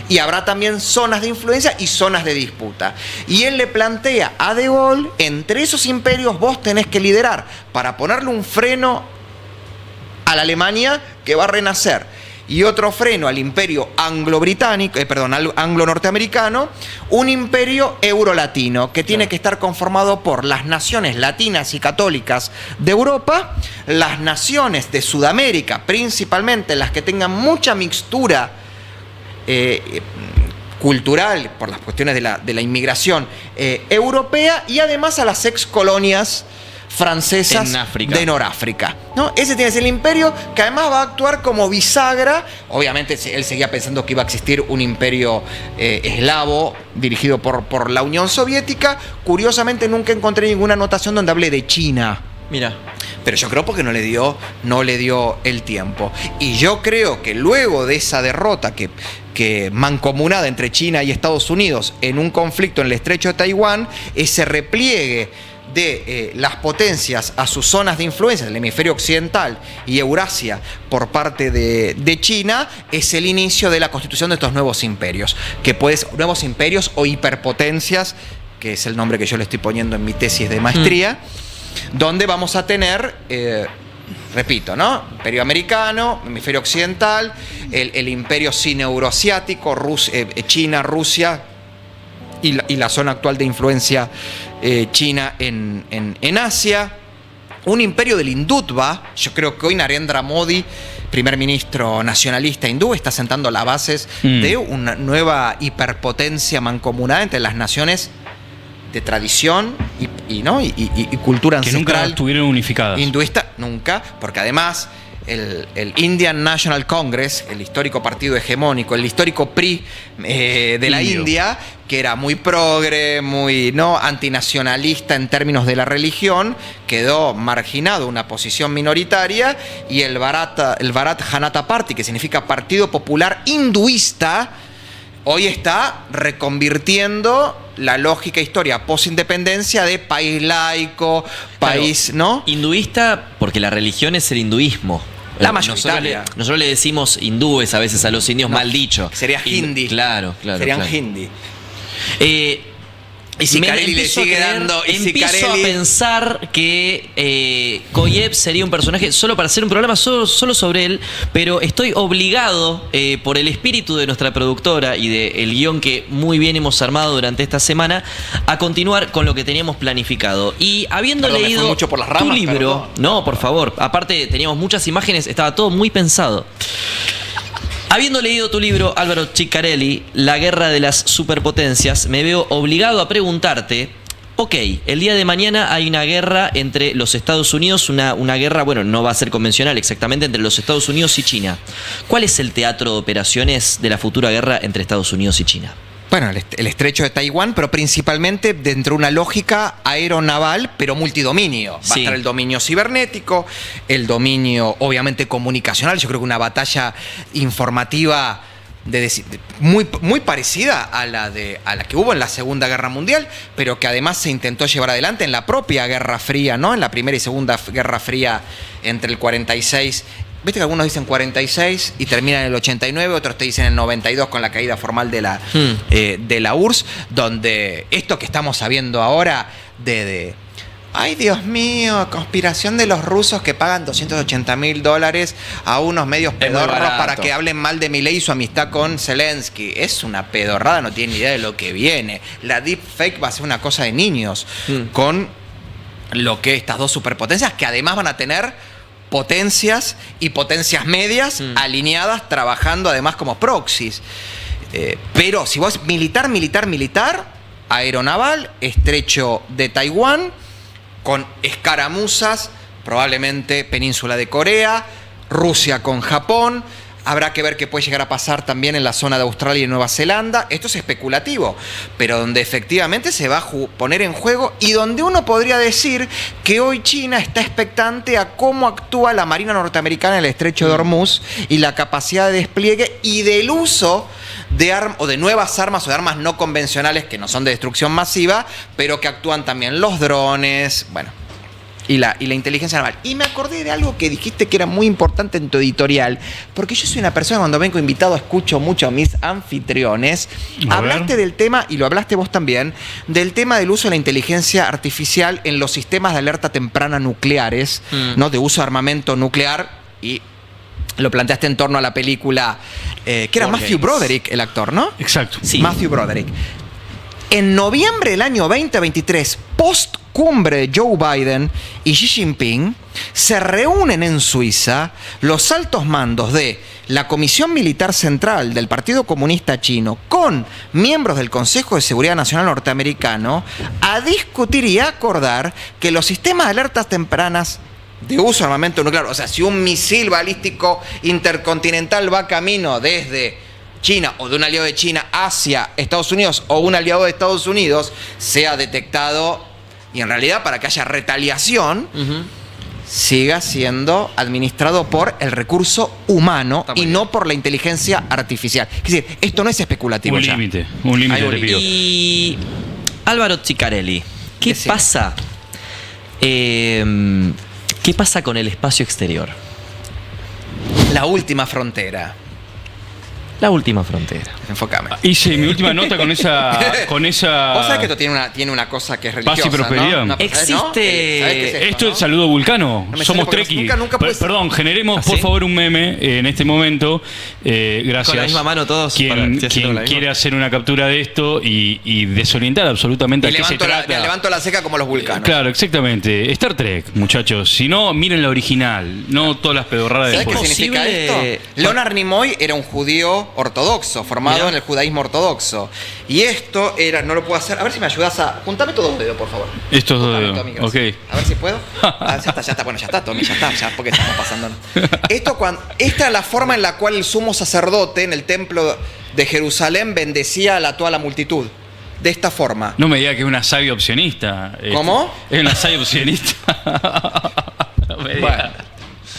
Y habrá también zonas de influencia y zonas de disputa. Y él le plantea a De Gaulle, entre esos imperios vos tenés que liderar para ponerle un freno a la Alemania que va a renacer y otro freno al imperio anglo-norteamericano, un imperio euro-latino que tiene que estar conformado por las naciones latinas y católicas de Europa, las naciones de Sudamérica, principalmente las que tengan mucha mixtura cultural por las cuestiones de la inmigración europea, y además a las ex colonias francesas de Noráfrica, ¿no? Ese tiene que ser el imperio que además va a actuar como bisagra. Obviamente él seguía pensando que iba a existir un imperio eslavo dirigido por la Unión Soviética. Curiosamente nunca encontré ninguna anotación donde hable de China. Mira. Pero yo creo porque no le dio el tiempo. Y yo creo que luego de esa derrota que mancomunada entre China y Estados Unidos en un conflicto en el estrecho de Taiwán, ese repliegue de las potencias a sus zonas de influencia del hemisferio occidental y Eurasia por parte de China, es el inicio de la constitución de estos nuevos imperios, que pueden ser nuevos imperios o hiperpotencias, que es el nombre que yo le estoy poniendo en mi tesis de maestría, donde vamos a tener, repito, ¿no?, imperio americano, hemisferio occidental, el imperio sino-euroasiático, China, Rusia y la zona actual de influencia China en Asia, un imperio del Hindutva. Yo creo que hoy Narendra Modi, primer ministro nacionalista hindú, está sentando las bases de una nueva hiperpotencia mancomunada entre las naciones de tradición y cultura ancestral. Que nunca estuvieron unificadas. Hinduista, nunca, porque además el Indian National Congress, el histórico partido hegemónico, el histórico PRI de la India, que era muy progre, muy antinacionalista en términos de la religión, quedó marginado, una posición minoritaria, y el Bharat Janata Party, que significa Partido Popular Hinduista, hoy está reconvirtiendo la lógica historia post-independencia de país laico, país, ¿no? Hinduista porque la religión es el hinduismo. La mayoría. Nosotros le decimos hindúes a veces a los indios, mal dicho. Sería hindi. Claro. Serían hindi. Y Sicarelli le sigue dando. Empiezo a pensar que Koyev sería un personaje solo para hacer un programa solo sobre él, pero estoy obligado por el espíritu de nuestra productora y del guión que muy bien hemos armado durante esta semana a continuar con lo que teníamos planificado. Y habiendo leído mucho por las ramas, tu libro, no, por favor, aparte teníamos muchas imágenes, estaba todo muy pensado. Habiendo leído tu libro, Álvaro Ciccarelli, La guerra de las superpotencias, me veo obligado a preguntarte, ok, el día de mañana hay una guerra entre los Estados Unidos, una guerra, bueno, no va a ser convencional exactamente, entre los Estados Unidos y China. ¿Cuál es el teatro de operaciones de la futura guerra entre Estados Unidos y China? Bueno, el estrecho de Taiwán, pero principalmente dentro de una lógica aeronaval, pero multidominio. Va a estar el dominio cibernético, el dominio obviamente comunicacional. Yo creo que una batalla informativa muy parecida a la que hubo en la Segunda Guerra Mundial, pero que además se intentó llevar adelante en la propia Guerra Fría, ¿no? En la Primera y Segunda Guerra Fría entre el 46. Viste que algunos dicen 46 y terminan en el 89, otros te dicen en el 92 con la caída formal de la URSS, donde esto que estamos sabiendo ahora ay, Dios mío, conspiración de los rusos que pagan $280.000 a unos medios pedorros para que hablen mal de Milei y su amistad con Zelensky. Es una pedorrada, no tienen ni idea de lo que viene. La deepfake va a ser una cosa de niños con lo que estas dos superpotencias, que además van a tener potencias y potencias medias alineadas, trabajando además como proxies. Pero si vos militar, aeronaval, estrecho de Taiwán, con escaramuzas, probablemente península de Corea, Rusia con Japón. Habrá que ver qué puede llegar a pasar también en la zona de Australia y Nueva Zelanda. Esto es especulativo, pero donde efectivamente se va a poner en juego y donde uno podría decir que hoy China está expectante a cómo actúa la Marina norteamericana en el estrecho de Hormuz y la capacidad de despliegue y del uso de nuevas armas o de armas no convencionales que no son de destrucción masiva, pero que actúan también los drones, bueno, y la inteligencia naval. Y me acordé de algo que dijiste que era muy importante en tu editorial, porque yo soy una persona, cuando vengo invitado, escucho mucho a mis anfitriones. Hablaste del tema, y lo hablaste vos también, del tema del uso de la inteligencia artificial en los sistemas de alerta temprana nucleares, ¿no? De uso de armamento nuclear, y lo planteaste en torno a la película, que era Matthew Broderick, el actor, ¿no? Exacto. Sí. Matthew Broderick. En noviembre del año 2023, post cumbre de Joe Biden y Xi Jinping, se reúnen en Suiza los altos mandos de la Comisión Militar Central del Partido Comunista Chino con miembros del Consejo de Seguridad Nacional norteamericano a discutir y acordar que los sistemas de alertas tempranas de uso de armamento nuclear, o sea, si un misil balístico intercontinental va camino desde China o de un aliado de China hacia Estados Unidos o un aliado de Estados Unidos, sea detectado, y en realidad para que haya retaliación, siga siendo administrado por el recurso humano y no por la inteligencia artificial. Es decir, esto no es especulativo. Un límite te pido. Y Álvaro Ciccarelli, ¿qué pasa? ¿Qué pasa con el espacio exterior? La última frontera. La última frontera. Enfócame. Hice mi última nota con esa. Vos sabés que esto tiene una cosa que es religiosa. Paz y prosperidad. ¿No? Existe. ¿Sabés qué es esto es saludo vulcano. Somos Treki. Perdón, generemos por favor un meme en este momento. Gracias. Con la misma mano todos. Quien quiere hacer una captura de esto y desorientar absolutamente a qué se trata. Levanto la ceja como los vulcanos. Claro, exactamente. Star Trek, muchachos. Si no, miren la original. No todas las pedorradas ¿Sabés del qué significa esto? Leonard Nimoy era un judío ortodoxo, formado en el judaísmo ortodoxo. Y esto era, no lo puedo hacer. A ver si me ayudas a. Juntame todos los dedos, por favor. Estos dos dedos. Ok. A ver si puedo. Ya está. Bueno, ya está, Tommy, ya porque estamos pasando. Esta es la forma en la cual el sumo sacerdote en el templo de Jerusalén bendecía a toda la multitud. De esta forma. No me diga que es una sabia opcionista. ¿Cómo? Es una sabia opcionista. No me diga. Bueno.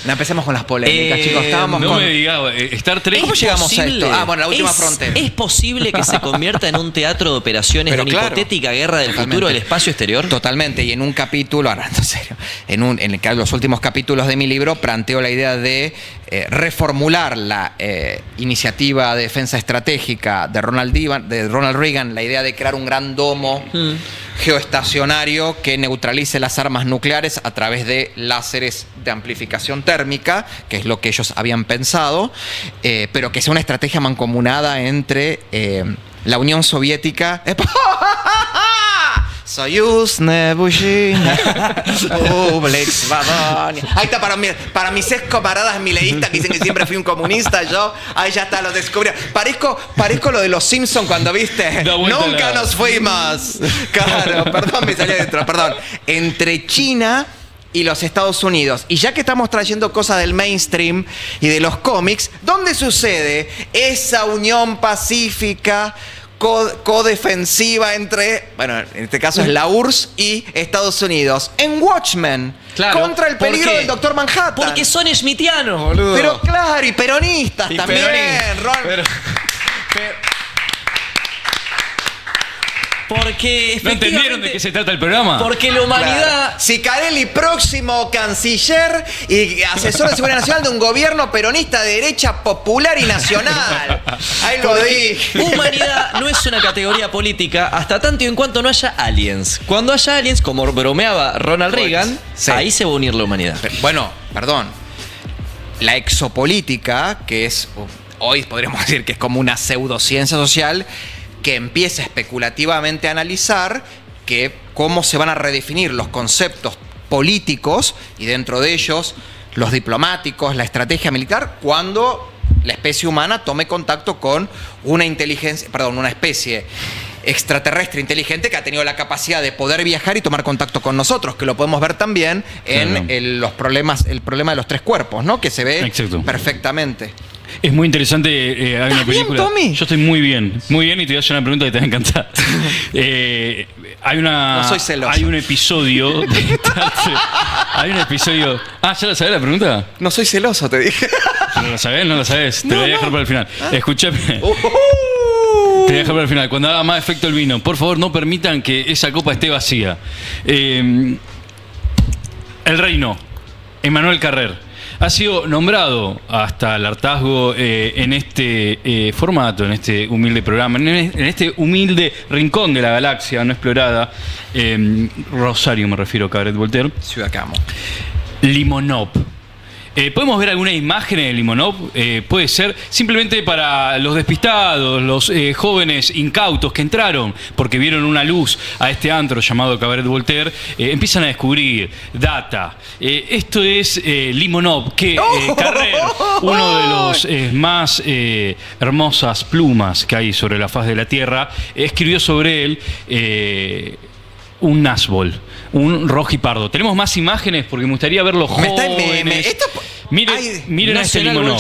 No empecemos con las polémicas, chicos. No me digas, Star Trek. ¿Cómo llegamos a esto? Bueno, la última frontera. ¿Es posible que se convierta en un teatro de operaciones de una hipotética guerra del futuro del espacio exterior? Totalmente. Y en un capítulo, ahora en serio, en los últimos capítulos de mi libro planteo la idea de reformular la iniciativa de defensa estratégica de Ronald Reagan, la idea de crear un gran domo geoestacionario que neutralice las armas nucleares a través de láseres de amplificación térmica, que es lo que ellos habían pensado, pero que sea una estrategia mancomunada entre la Unión Soviética. Soyuzne, Bushina, Publix, Badonia. Ahí está para mis ex camaradas mileístas que dicen que siempre fui un comunista. Yo, ahí ya está, lo descubrí. Parezco lo de los Simpsons cuando viste. Nunca nos fuimos. Claro, perdón, me salió adentro, perdón. Entre China y los Estados Unidos. Y ya que estamos trayendo cosas del mainstream y de los cómics, ¿dónde sucede esa unión pacífica codefensiva entre, bueno, en este caso es la URSS y Estados Unidos. En Watchmen, contra el peligro del Doctor Manhattan. Porque son schmittianos, boludo. Pero claro, y peronistas también. Porque ¿No entendieron de qué se trata el programa? Porque la humanidad... Cicarelli, próximo canciller y asesor de seguridad nacional de un gobierno peronista de derecha popular y nacional. Ahí lo dije. Humanidad no es una categoría política hasta tanto y en cuanto no haya aliens. Cuando haya aliens, como bromeaba Ronald Reagan, ahí se va a unir la humanidad. Bueno, perdón. La exopolítica, que es, hoy podríamos decir que es como una pseudociencia social, que empieza especulativamente a analizar cómo se van a redefinir los conceptos políticos y dentro de ellos los diplomáticos, la estrategia militar, cuando la especie humana tome contacto con una especie extraterrestre inteligente que ha tenido la capacidad de poder viajar y tomar contacto con nosotros, que lo podemos ver también en el problema de los tres cuerpos, ¿no? Que se ve perfectamente. Es muy interesante, hay una película. Bien, Tommy? Yo estoy muy bien y te voy a hacer una pregunta que te va a encantar. No soy celoso. Hay un episodio de hay un episodio. ¿Ya la sabés la pregunta? No soy celoso, te dije. ¿No la sabés? No la sabés. Te lo voy a dejar para el final. Escúchame. Te voy a dejar para el final. Cuando haga más efecto el vino, por favor, no permitan que esa copa esté vacía. El reino, Emmanuel Carrer, ha sido nombrado hasta el hartazgo en este formato, en este humilde programa, en este humilde rincón de la galaxia no explorada. Rosario me refiero, Cabaret Voltaire. Ciudad Camo. Limonov. ¿Podemos ver alguna imagen de Limonov? Puede ser simplemente para los despistados, los jóvenes incautos que entraron porque vieron una luz a este antro llamado Cabaret Voltaire, empiezan a descubrir data. Esto es Limonov, que Carrer, uno de los más hermosas plumas que hay sobre la faz de la Tierra, escribió sobre él un Nazbol, un rojipardo. Tenemos más imágenes porque me gustaría ver los jóvenes. Miren a este Limonov.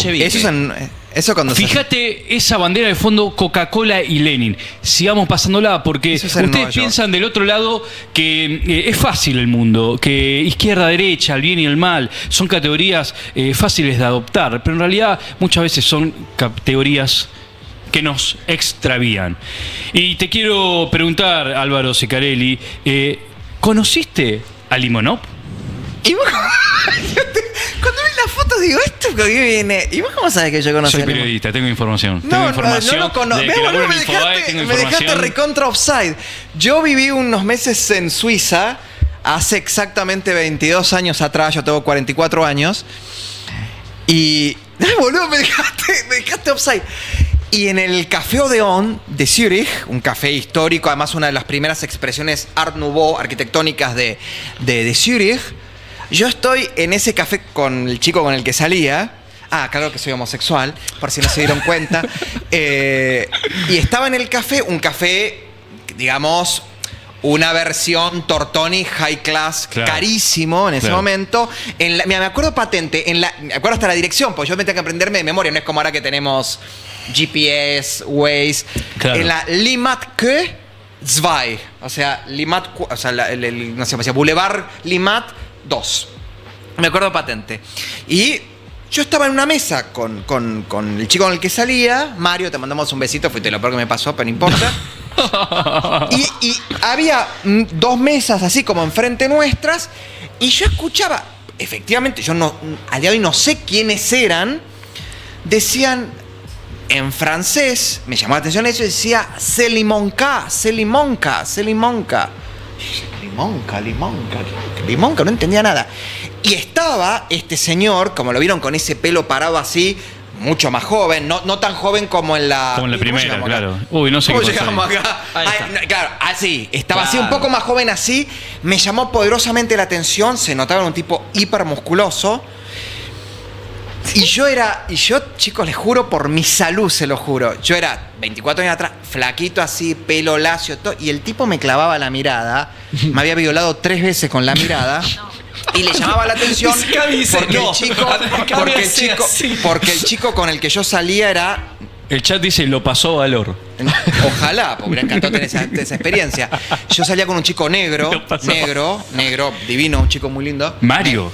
Eso cuando fíjate esa bandera de fondo, Coca-Cola y Lenin. Sigamos pasándola porque ustedes piensan del otro lado que es fácil el mundo, que izquierda, derecha, el bien y el mal son categorías fáciles de adoptar, pero en realidad muchas veces son categorías que nos extravían. Y te quiero preguntar, Álvaro Cicarelli, ¿conociste a Limonov? ¿Y vos? Cuando ves las fotos digo, ¿esto que viene? ¿Y vos cómo sabes que yo conocí? Soy periodista, tengo información. No lo conozco. Me dejaste recontra offside. Yo viví unos meses en Suiza hace exactamente 22 años atrás. Yo tengo 44 años. Y... boludo, me dejaste offside. Y en el Café Odeon de Zurich, un café histórico, además una de las primeras expresiones Art Nouveau arquitectónicas de Zurich, yo estoy en ese café con el chico con el que salía. Claro que soy homosexual, por si no se dieron cuenta. Y estaba en el café, un café, digamos, una versión Tortoni high class, carísimo en ese momento. Me acuerdo patente, me acuerdo hasta la dirección, porque yo me tengo que aprenderme de memoria, no es como ahora que tenemos GPS, Waze. En la Limmat-Quai 2, o sea, no sé, Boulevard Limmat 2. Me acuerdo patente. Y yo estaba en una mesa con el chico con el que salía, Mario, te mandamos un besito, fuiste lo peor que me pasó, pero no importa. Y había 2 mesas así como enfrente nuestras, y yo escuchaba, efectivamente, yo al día de hoy no sé quiénes eran, decían en francés, me llamó la atención eso, decía Limonca, no entendía nada. Y estaba este señor, como lo vieron, con ese pelo parado así, mucho más joven, no tan joven como en la... Como en la primera, claro. Uy, no sé cómo llegamos acá. Claro, así, estaba así, un poco más joven así. Me llamó poderosamente la atención, se notaba un tipo hipermusculoso. Y yo, chicos, les juro, por mi salud se lo juro. Yo era 24 años atrás, flaquito así, pelo lacio, todo, y el tipo me clavaba la mirada. Me había violado 3 veces con la mirada. Y le llamaba la atención porque el chico con el que yo salía era... El chat dice, lo pasó valor. Ojalá, porque me hubiera encantado tener esa experiencia. Yo salía con un chico negro, divino, un chico muy lindo. Mario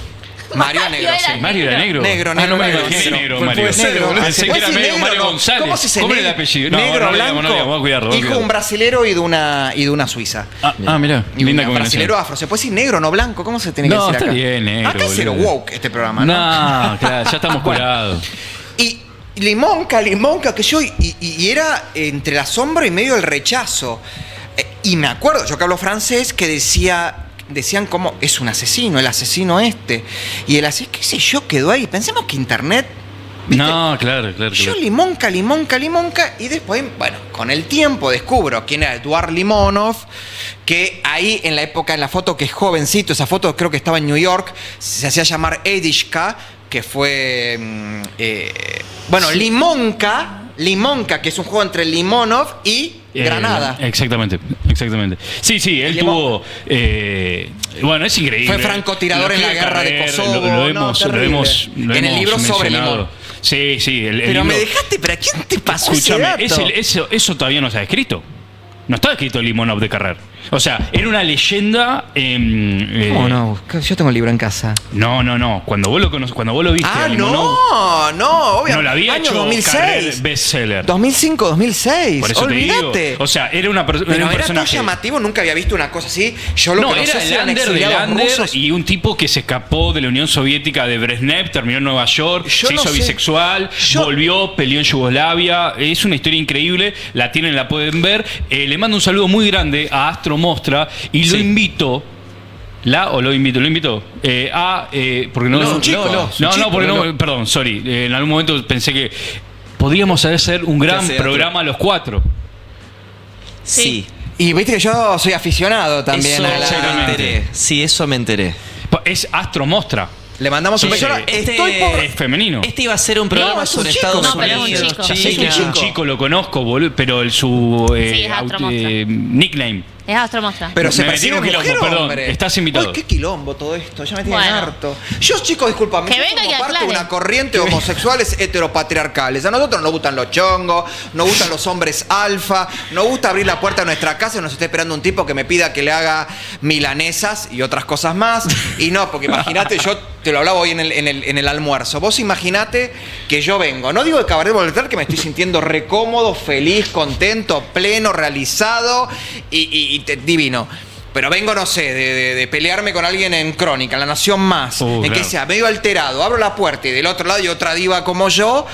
negro, sí. Mario era negro. Negro. Negro, Mario. Pensé que era medio Mario González. ¿Cómo se dice? ¿Cómo era el apellido? Negro, blanco. Vamos a cuidarlo. Hijo de un brasilero y de una suiza. Mirá. Linda combinación. Brasilero afro. ¿Se puede decir negro, no blanco? ¿Cómo se tiene que decir acá? No, está bien, negro. Acá es cero woke este programa, ¿no? No, claro, ya estamos curados. Y limonca, que yo... Y era entre el asombro y medio el rechazo. Y me acuerdo, yo que hablo francés, que decían como, es un asesino, el asesino este. Y el asesino, qué sé yo, quedó ahí. Pensemos que internet... ¿viste? No, claro. Yo limonca. Y después, bueno, con el tiempo descubro quién era Eduard Limonov, que ahí en la época, en la foto que es jovencito, esa foto creo que estaba en New York, se hacía llamar Edishka, que fue... sí. Limonka, que es un juego entre Limonov y Granada. Exactamente. Sí, él tuvo... bueno, es increíble. Fue francotirador en la guerra de Kosovo. Lo hemos en el libro sobre Limón. Sí. Pero me dejaste, ¿pero a quién te pasó ese dato? Eso todavía no está escrito. No estaba escrito Limonov de Carrer. O sea, era una leyenda. ¿Cómo no? Yo tengo el libro en casa. No. Cuando vos lo viste. No, obviamente. No la había Año hecho 2006. Carrer bestseller. 2005, 2006. Por eso olvídate. te digo. O sea, era un Era personaje. tan llamativo, nunca había visto una cosa así. Yo lo que era el under de Lander y un tipo que se escapó de la Unión Soviética de Brezhnev, terminó en Nueva York, se hizo bisexual, volvió, peleó en Yugoslavia. Es una historia increíble, la tienen, la pueden ver. Le mando un saludo muy grande a Astro Mostra y lo invito. Lo invito porque no es un chico. Perdón, sorry. En algún momento pensé que podríamos hacer un gran programa los cuatro. Sí. Y viste que yo soy aficionado también eso me enteré. Es Astro Mostra. Le mandamos un beso. Es femenino. Este iba a ser un programa sobre Estados Unidos. Es un chico, lo conozco, boludo, pero su nickname. Es Astro Mostra. Pero se me metí un quilombo, perdón. Estás invitado. Uy, qué quilombo todo esto. Ya me tienen harto. Yo, chicos, discúlpame. Que venga y parte aclare. de una corriente de homosexuales heteropatriarcales. A nosotros nos gustan los chongos, nos gustan los hombres alfa, nos gusta abrir la puerta de nuestra casa y nos está esperando un tipo que me pida que le haga milanesas y otras cosas más. Y no, porque imagínate, yo te lo hablaba hoy en el almuerzo. Vos imaginate que yo vengo, no digo de Cabaret Voltaire, que me estoy sintiendo recómodo, feliz, contento, pleno, realizado y divino. Pero vengo, no sé, de pelearme con alguien en Crónica, en La Nación Más, que sea medio alterado, abro la puerta y del otro lado hay otra diva como yo,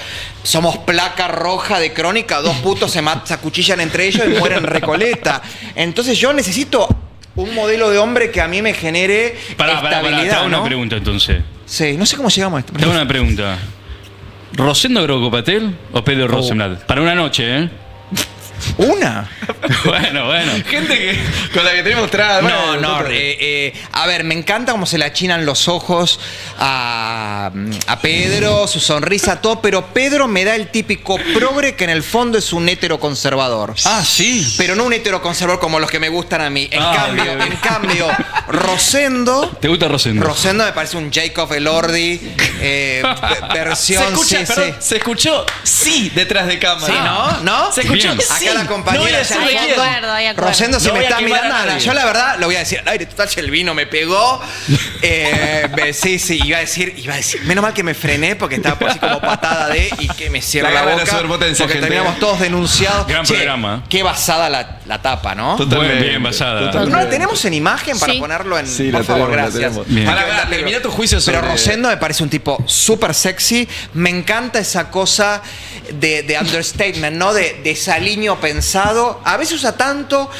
somos placa roja de Crónica, dos putos se acuchillan entre ellos y mueren Recoleta. Entonces yo necesito un modelo de hombre que a mí me genere estabilidad. Te hago una pregunta entonces. Sí, no sé cómo llegamos a esto. Te hago una pregunta. ¿Rosendo Grocopatel o Pedro Rosenblatt? Para una noche, ¿eh? ¿Una? Bueno. Gente con la que tenemos traba. A ver, me encanta cómo se le achinan los ojos a Pedro, su sonrisa, todo, pero Pedro me da el típico progre que en el fondo es un heteroconservador. Ah, sí. Pero no un heteroconservador como los que me gustan a mí. En cambio, Rosendo. ¿Te gusta Rosendo? Rosendo me parece un Jacob Elordi versión. Se escuchó sí detrás de cámara. Sí, ¿no? Se escuchó bien. sí. Acá la compañera Rosendo, si me está mirando nada, yo la verdad lo voy a decir al aire, total, el vino me pegó. Sí, iba a decir, menos mal que me frené porque estaba así como patada y que me cierra la boca porque teníamos todos denunciados. Gran programa. Qué basada la tapa, ¿no? Totalmente bien basada. ¿No la tenemos en imagen para ponerlo en? Sí, por favor, gracias. Para terminar tu juicio sobre... Pero Rosendo me parece un tipo súper sexy. Me encanta esa cosa de understatement, ¿no? De saliño pensado. A veces usa tanto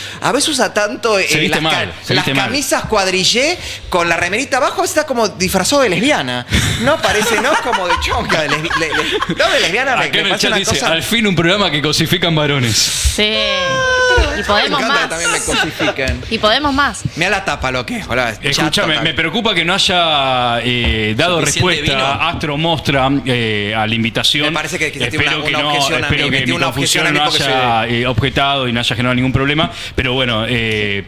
las camisas cuadrillé con la remerita abajo, está como disfrazado de lesbiana. No parece, ¿no? Como de chonca de lesbiana. Acá en el chat dice, al fin un programa que cosifican varones. Sí. Y podemos más. También me cosifican. Y podemos más. Mira la tapa, lo que es. Escúchame, me preocupa que no haya dado respuesta a Astro Mostra a la invitación. Me parece que espero que mi confusión no haya objetado y no haya generado ningún problema. Pero bueno,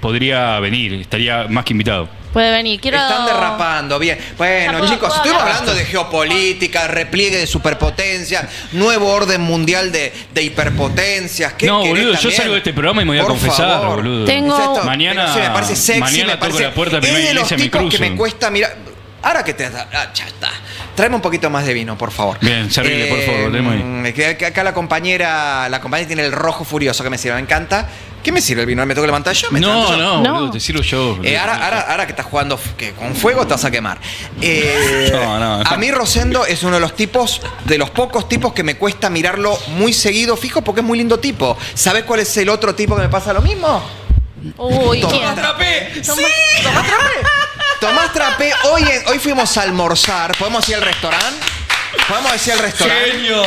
podría venir, estaría más que invitado. Puede venir. Están derrapando, bien. Bueno, chicos, estuvimos hablando de geopolítica, repliegue de superpotencias, nuevo orden mundial de hiperpotencias. No, boludo, yo salgo de este programa y me voy a confesar, boludo. Mañana, me parece sexy, mañana toco la puerta de primera iglesia, me cruzo. Que me cuesta mirar. Ahora que ya está. Tráeme un poquito más de vino, por favor. Bien, servile, por favor. Tenemos ahí. Acá la compañera tiene el rojo furioso que me sirve, me encanta. ¿Qué me sirve el vino? ¿Me tengo que levantar yo? No, boludo, te sirvo yo. Ahora que estás jugando con fuego te vas a quemar. A mí Rosendo es uno de los pocos tipos que me cuesta mirarlo muy seguido fijo porque es muy lindo tipo. ¿Sabes cuál es el otro tipo que me pasa lo mismo? Uy, Tomás Trapé. ¡Sí! Tomás Trapé. Tomás Trapé. Hoy fuimos a almorzar. ¿Podemos ir al restaurante? ¿Podemos decir al restaurante? ¡Genio!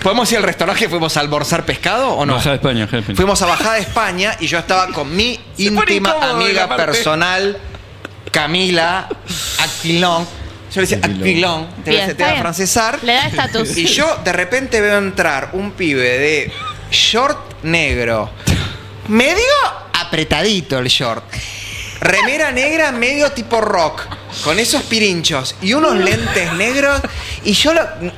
¿Podemos ir al restaurante que fuimos a almorzar pescado o no? Bajada de España, jefe. Fuimos a Bajada de España y yo estaba con mi íntima amiga personal, Camila Aquilón. Yo le decía Aquilón, te voy a francesar. Le da estatus. Y yo de repente veo entrar un pibe de short negro, medio apretadito el short. Remera negra medio tipo rock, con esos pirinchos y unos lentes negros. Y yo,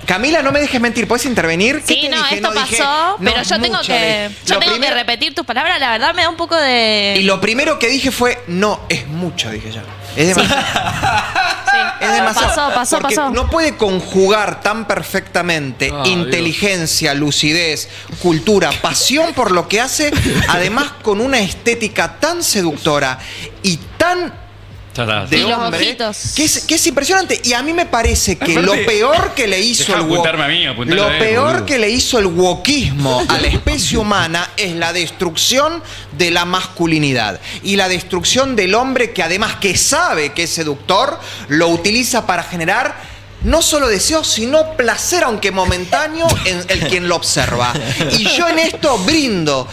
Camila, no me dejes mentir, ¿puedes intervenir? Sí, no, dije? Esto pasó, pero yo tengo que repetir tus palabras, la verdad me da un poco de... Y lo primero que dije fue, no, es mucho, dije yo. Es demasiado. Sí. Es demasiado. Pasó. No puede conjugar tan perfectamente inteligencia, lucidez, cultura, pasión por lo que hace, además con una estética tan seductora y tan de hombre que es impresionante. Y a mí me parece que lo peor que le hizo el wokismo a la especie humana es la destrucción de la masculinidad y la destrucción del hombre que además que sabe que es seductor lo utiliza para generar no solo deseo, sino placer, aunque momentáneo, en el quien lo observa. Y yo en esto brindo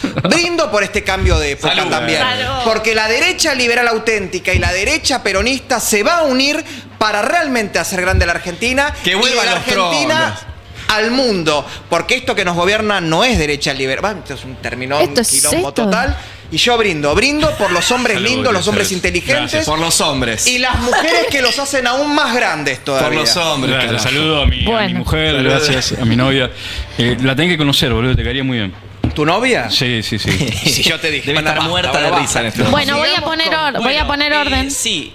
por este cambio de época también. Porque la derecha liberal auténtica y la derecha peronista se va a unir para realmente hacer grande la Argentina. Que vuelva la Argentina al mundo. Porque esto que nos gobierna no es derecha liberal. Esto es un término, un quilombo total. Y yo brindo por los hombres lindos, los hombres inteligentes. Gracias. Por los hombres. Y las mujeres que los hacen aún más grandes todavía. Por los hombres. Gracias, saludo a mi mujer, gracias, a mi novia. La tenés que conocer, boludo, te caería muy bien. ¿Tu novia? Sí. Si yo te dije. Debe estar muerta de risa en este momento. Bueno, voy a poner orden. Sí.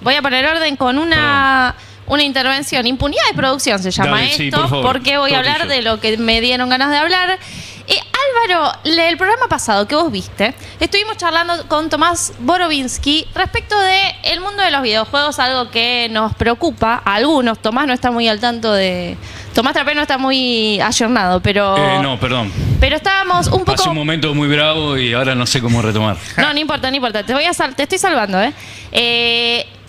Voy a poner orden con una intervención. Impunidad de producción se llama esto. Sí, por favor. Porque voy a hablar de lo que me dieron ganas de hablar. Álvaro, el programa pasado que vos viste, estuvimos charlando con Tomás Borovinsky respecto del mundo de los videojuegos, algo que nos preocupa a algunos. Tomás no está muy al tanto de... Tomás Trapé no está muy ayornado, pero... No, perdón. Pero estábamos un poco... Pasé un momento muy bravo y ahora no sé cómo retomar. No importa. Te estoy salvando,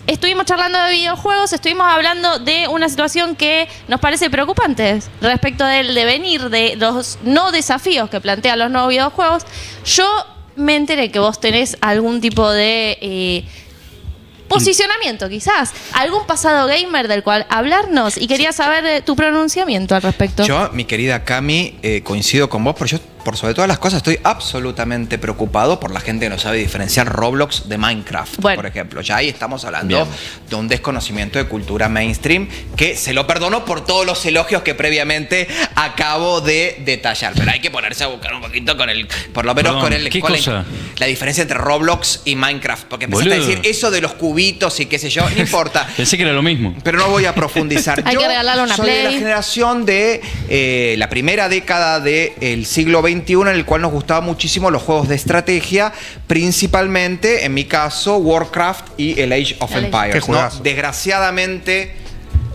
Estuvimos charlando de videojuegos, estuvimos hablando de una situación que nos parece preocupante respecto del devenir de los no desafíos que plantean los nuevos videojuegos. Yo me enteré que vos tenés algún tipo de posicionamiento, quizás, algún pasado gamer del cual hablarnos y quería saber tu pronunciamiento al respecto. Yo, mi querida Cami, coincido con vos, pero yo por sobre todas las cosas estoy absolutamente preocupado por la gente que no sabe diferenciar Roblox de Minecraft, por ejemplo. Ya ahí estamos hablando de un desconocimiento de cultura mainstream que se lo perdono por todos los elogios que previamente acabo de detallar. Pero hay que ponerse a buscar un poquito con el, por lo menos con el... ¿Qué cosa? La diferencia entre Roblox y Minecraft. Porque empezaste a decir eso de los cubitos y qué sé yo, no importa. Pensé que era lo mismo. Pero no voy a profundizar. Hay que regalarle una soy Play. de la generación de la primera década del siglo XXI en el cual nos gustaban muchísimo los juegos de estrategia, principalmente, en mi caso, Warcraft y el Age of Empires, ¿no?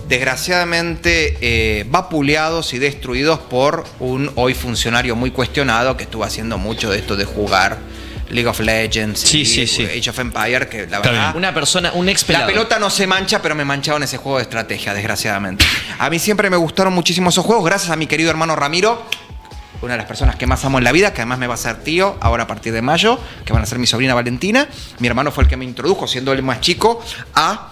Desgraciadamente vapuleados y destruidos por un hoy funcionario muy cuestionado que estuvo haciendo mucho de esto de jugar League of Legends y Age of Empires, que la verdad... Una persona, un ex pelado. La pelota no se mancha, pero me manchaba en ese juego de estrategia, desgraciadamente. A mí siempre me gustaron muchísimo esos juegos, gracias a mi querido hermano Ramiro, una de las personas que más amo en la vida, que además me va a ser tío ahora a partir de mayo, que van a ser mi sobrina Valentina. Mi hermano fue el que me introdujo, siendo él más chico, a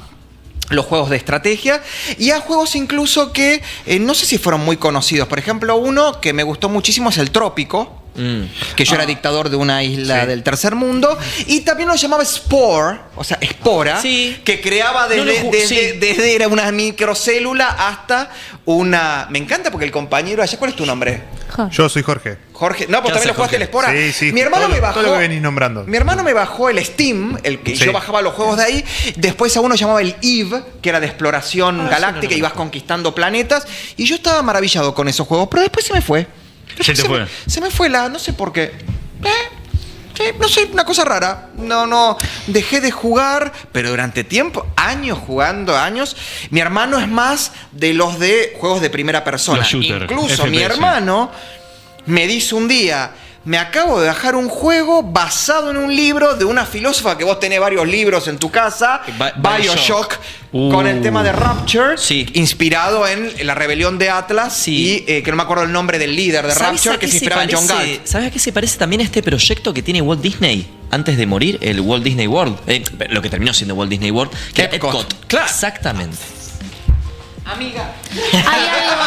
los juegos de estrategia y a juegos incluso que no sé si fueron muy conocidos. Por ejemplo, uno que me gustó muchísimo es el Trópico. que yo era dictador de una isla del tercer mundo, y también lo llamaba Spore, o sea, espora, que creaba desde era una microcélula hasta una... Me encanta porque el compañero allá, ¿cuál es tu nombre? Yo soy Jorge. Jorge, no, pues también lo jugaste el Espora. Sí. Mi hermano me bajó. Todo lo que venís nombrando. Mi hermano me bajó el Steam, el que yo bajaba los juegos de ahí. Después a uno llamaba el EVE, que era de exploración galáctica, ibas conquistando planetas. Y yo estaba maravillado con esos juegos, pero después se me fue. Se me fue no sé por qué. No sé, una cosa rara. No, dejé de jugar, pero durante años jugando. Mi hermano es más de los de juegos de primera persona. Incluso FPS. Mi hermano me dice un día: me acabo de bajar un juego basado en un libro de una filósofa que vos tenés varios libros en tu casa, BioShock, con el tema de Rapture, inspirado en la rebelión de Atlas, y que no me acuerdo el nombre del líder de Rapture, que se inspiraba en John Galt. ¿Sabes a qué se parece también a este proyecto que tiene Walt Disney antes de morir? El Walt Disney World, lo que terminó siendo Walt Disney World, que era Epcot. Claro. Exactamente. Amiga. Hay algo.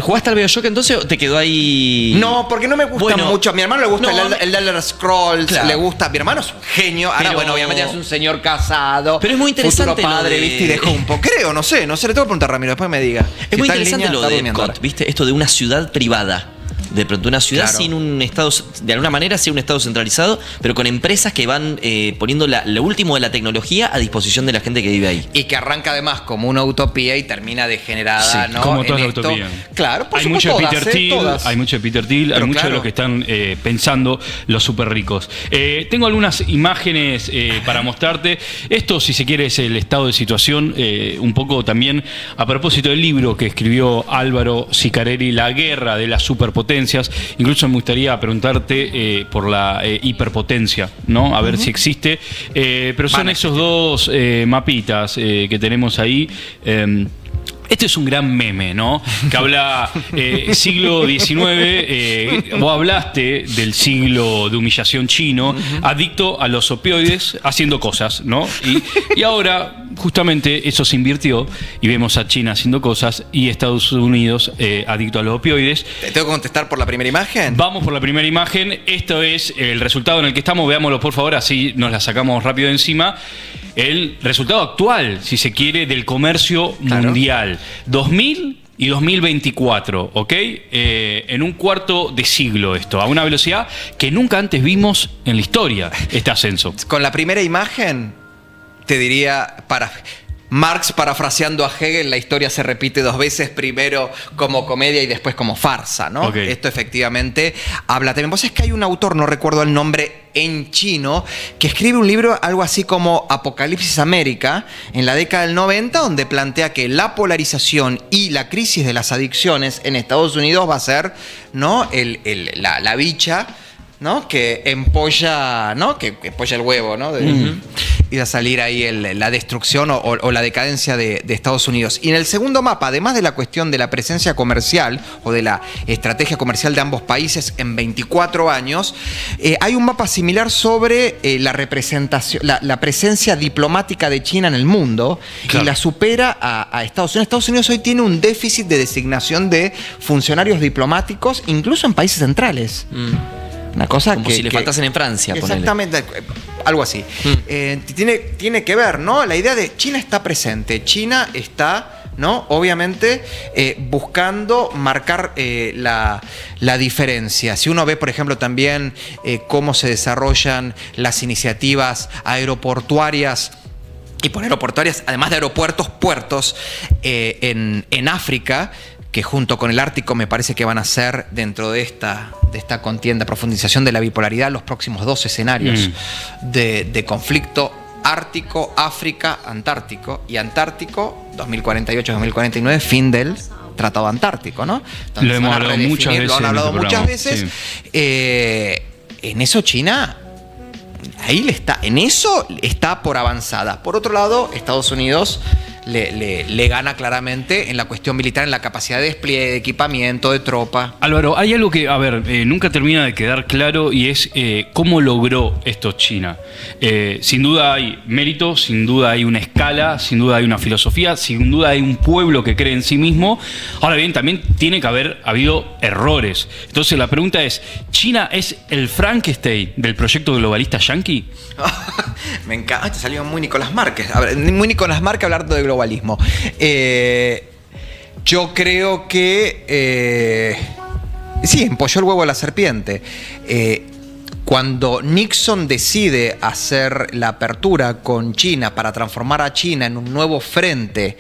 ¿Jugaste al BioShock entonces o te quedó ahí? No, porque no me gusta mucho. A mi hermano le gusta el Elder Scrolls, le gusta. Mi hermano es un genio. Ahora, obviamente es un señor casado. Pero es muy interesante. Futuro padre, ¿viste? Y dejó un poco. Creo, no sé. Le tengo que preguntar a Ramiro, después me diga. Es muy interesante lo de Epcot, ¿viste? Esto de una ciudad privada. De pronto una ciudad sin un estado, de alguna manera sin un estado centralizado, pero con empresas que van poniendo lo último de la tecnología a disposición de la gente que vive ahí. Y que arranca además como una utopía y termina degenerada, ¿no? Como toda la utopía. Claro, por hay mucho de Peter Thiel, hay mucho de Peter Thiel, hay mucho de lo que están pensando los súper ricos. Tengo algunas imágenes para mostrarte. Esto, si se quiere, es el estado de situación, un poco también a propósito del libro que escribió Álvaro Ciccarelli, La guerra de las superpotencias. Incluso me gustaría preguntarte por la hiperpotencia, ¿no? A ver si existe. Pero son esos dos mapitas que tenemos ahí. Este es un gran meme, ¿no? Que habla siglo XIX, vos hablaste del siglo de humillación chino, adicto a los opioides, haciendo cosas, ¿no? Y ahora, justamente, eso se invirtió y vemos a China haciendo cosas y Estados Unidos adicto a los opioides. ¿Te tengo que contestar por la primera imagen? Vamos por la primera imagen. Esto es el resultado en el que estamos. Veámoslo, por favor, así nos la sacamos rápido de encima. El resultado actual, si se quiere, del comercio mundial. 2000 y 2024, ¿ok? En un cuarto de siglo esto, a una velocidad que nunca antes vimos en la historia, este ascenso. Con la primera imagen, te diría, Marx parafraseando a Hegel, la historia se repite dos veces, primero como comedia y después como farsa, ¿no? Okay. Esto efectivamente habla también. Vos sabés que hay un autor, no recuerdo el nombre en chino, que escribe un libro algo así como Apocalipsis América en la década del 90, donde plantea que la polarización y la crisis de las adicciones en Estados Unidos va a ser, ¿no? la bicha, ¿no? Que empolla, ¿no? Que empolla el huevo, ¿no? Y va a salir ahí la destrucción o la decadencia de Estados Unidos. Y en el segundo mapa, además de la cuestión de la presencia comercial o de la estrategia comercial de ambos países en 24 años, hay un mapa similar sobre la representación, la presencia diplomática de China en el mundo, y la supera a Estados Unidos. Estados Unidos hoy tiene un déficit de designación de funcionarios diplomáticos, incluso en países centrales. Una cosa como si le faltasen en Francia. Exactamente, algo así. Tiene que ver, ¿no? La idea de China está presente. China está, ¿no? Obviamente buscando marcar la diferencia. Si uno ve, por ejemplo, también cómo se desarrollan las iniciativas aeroportuarias, y por aeroportuarias, además de aeropuertos, puertos en África, que junto con el Ártico me parece que van a ser, dentro de esta contienda, profundización de la bipolaridad, los próximos dos escenarios de conflicto: Ártico, África, Antártico. Y Antártico, 2048-2049, fin del Tratado Antártico, ¿no? Entonces, lo hemos hablado muchas veces. Lo han hablado muchas veces. Sí. En eso China, en eso está por avanzada. Por otro lado, Estados Unidos le gana claramente en la cuestión militar, en la capacidad de despliegue, de equipamiento, de tropa. Álvaro, hay algo que, nunca termina de quedar claro y es cómo logró esto China. Sin duda hay mérito, sin duda hay una escala, sin duda hay una filosofía, sin duda hay un pueblo que cree en sí mismo. Ahora bien, también tiene que haber habido errores. Entonces la pregunta es, ¿China es el Frankenstein del proyecto globalista yanqui? Me encanta, te salió muy Nicolás Márquez. Muy Nicolás Márquez hablando de globalismo. Yo creo que sí, empolló el huevo a la serpiente. Cuando Nixon decide hacer la apertura con China para transformar a China en un nuevo frente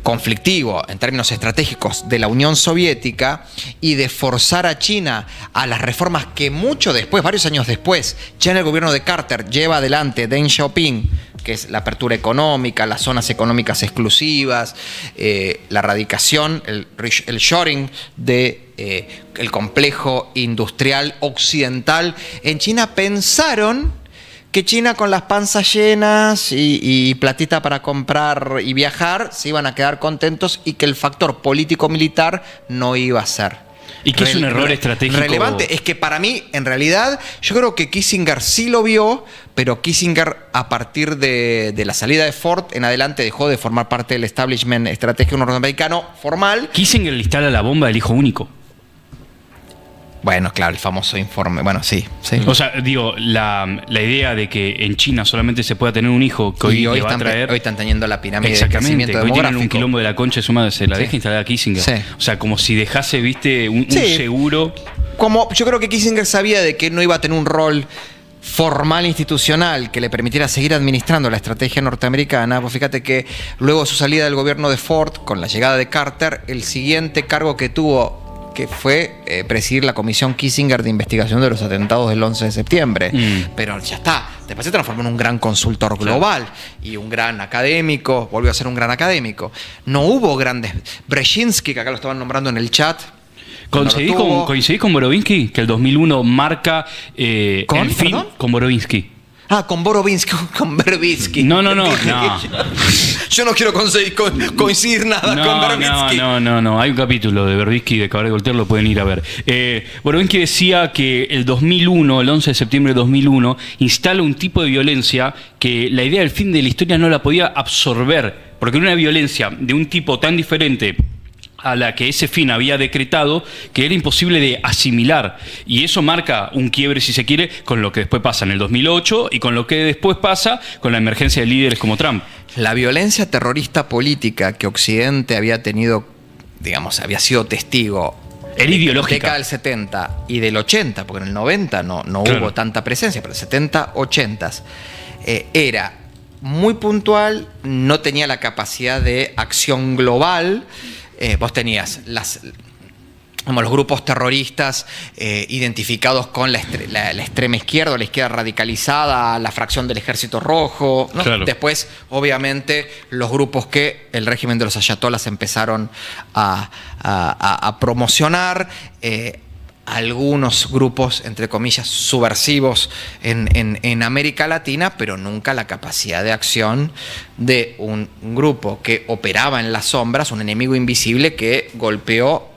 conflictivo en términos estratégicos de la Unión Soviética y de forzar a China a las reformas que mucho después, varios años después, ya en el gobierno de Carter lleva adelante Deng Xiaoping, que es la apertura económica, las zonas económicas exclusivas, la erradicación, el shoring de el complejo industrial occidental. En China pensaron que China con las panzas llenas y platita para comprar y viajar se iban a quedar contentos y que el factor político-militar no iba a ser. ¿Y qué es un error estratégico? Relevante. Es que para mí, en realidad, yo creo que Kissinger sí lo vio, pero Kissinger, a partir de la salida de Ford en adelante, dejó de formar parte del establishment estratégico norteamericano formal. Kissinger le instala la bomba del hijo único. Bueno, claro, el famoso informe. Bueno, sí. O sea, digo, la idea de que en China solamente se pueda tener un hijo que hoy le va a traer... Hoy están teniendo la pirámide de exactamente, crecimiento hoy demográfico. tienen un quilombo de la concha de su madre, se la deja instalar a Kissinger. Sí. O sea, como si dejase, viste, un seguro... Como yo creo que Kissinger sabía de que no iba a tener un rol formal institucional que le permitiera seguir administrando la estrategia norteamericana. Pues fíjate que luego de su salida del gobierno de Ford, con la llegada de Carter, el siguiente cargo que tuvo, que fue presidir la comisión Kissinger de investigación de los atentados del 11 de septiembre. Pero ya está. Después se transformó en un gran consultor global y un gran académico. Volvió a ser un gran académico. No hubo grandes... Brzezinski, que acá lo estaban nombrando en el chat. ¿Coincidís con Borovinsky? Que el 2001 marca el fin con Borovinsky. Ah, con Borovinsky, con Verbitsky. No. Yo no quiero coincidir nada con Verbitsky. No. Hay un capítulo de Verbitsky y de Cabaret Voltaire, lo pueden ir a ver. Borovinsky decía que el 2001, el 11 de septiembre de 2001, instala un tipo de violencia que la idea del fin de la historia no la podía absorber, porque era una violencia de un tipo tan diferente a la que ese fin había decretado, que era imposible de asimilar. Y eso marca un quiebre, si se quiere, con lo que después pasa en el 2008 y con lo que después pasa con la emergencia de líderes como Trump. La violencia terrorista política que Occidente había tenido, digamos, había sido testigo era ideológica. En la década del 70 y del 80, porque en el 90 no hubo tanta presencia, pero el 70, 80, era muy puntual, no tenía la capacidad de acción global. Vos tenías los grupos terroristas identificados con la extrema izquierda, la izquierda radicalizada, la fracción del Ejército Rojo, ¿no? Claro. Después, obviamente, los grupos que el régimen de los ayatolás empezaron a promocionar. Algunos grupos, entre comillas, subversivos en América Latina, pero nunca la capacidad de acción de un grupo que operaba en las sombras, un enemigo invisible que golpeó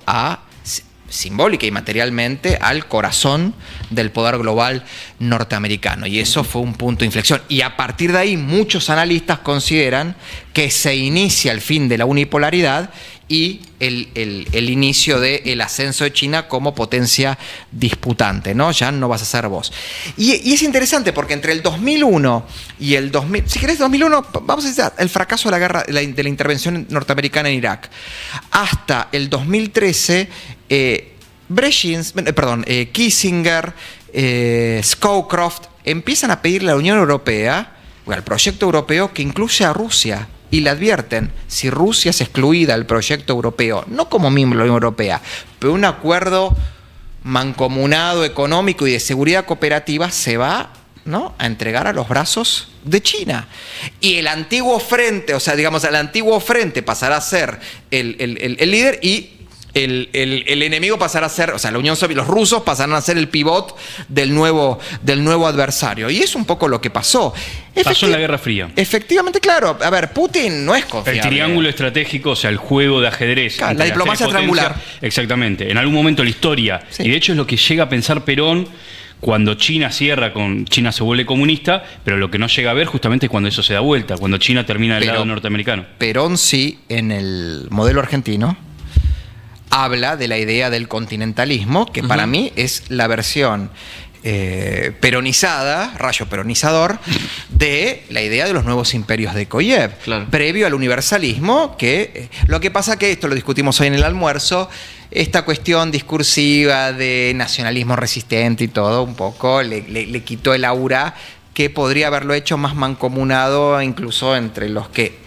simbólica y materialmente al corazón del poder global norteamericano. Y eso fue un punto de inflexión. Y a partir de ahí, muchos analistas consideran que se inicia el fin de la unipolaridad y el inicio del ascenso de China como potencia disputante, ¿no? Ya no vas a ser vos. Y es interesante porque entre el 2001 y el 2000, si querés 2001, vamos a decir el fracaso de la guerra, de la intervención norteamericana en Irak, hasta el 2013, Kissinger, Scowcroft empiezan a pedirle a la Unión Europea, o al proyecto europeo, que incluya a Rusia. Y le advierten, si Rusia es excluida del proyecto europeo, no como miembro de la Unión Europea, pero un acuerdo mancomunado económico y de seguridad cooperativa, se va, ¿no?, a entregar a los brazos de China. Y el antiguo frente, o sea, digamos, el antiguo frente pasará a ser el líder y el enemigo pasará a ser, o sea, la Unión Soviética, los rusos pasarán a ser el pivot del nuevo adversario. Y es un poco lo que pasó. Pasó en la Guerra Fría. Efectivamente, claro. A ver, Putin no es confiable. El triángulo estratégico, o sea, el juego de ajedrez. Claro, la diplomacia triangular. Exactamente. En algún momento la historia. Sí. Y de hecho es lo que llega a pensar Perón cuando China China se vuelve comunista, pero lo que no llega a ver justamente es cuando eso se da vuelta, cuando China termina del lado norteamericano. Perón sí, en el modelo argentino, habla de la idea del continentalismo, que para mí es la versión peronizada, rayo peronizador, de la idea de los nuevos imperios de Koyev, previo al universalismo, que lo que pasa que, esto lo discutimos hoy en el almuerzo, esta cuestión discursiva de nacionalismo resistente y todo, un poco le quitó el aura que podría haberlo hecho más mancomunado incluso entre los que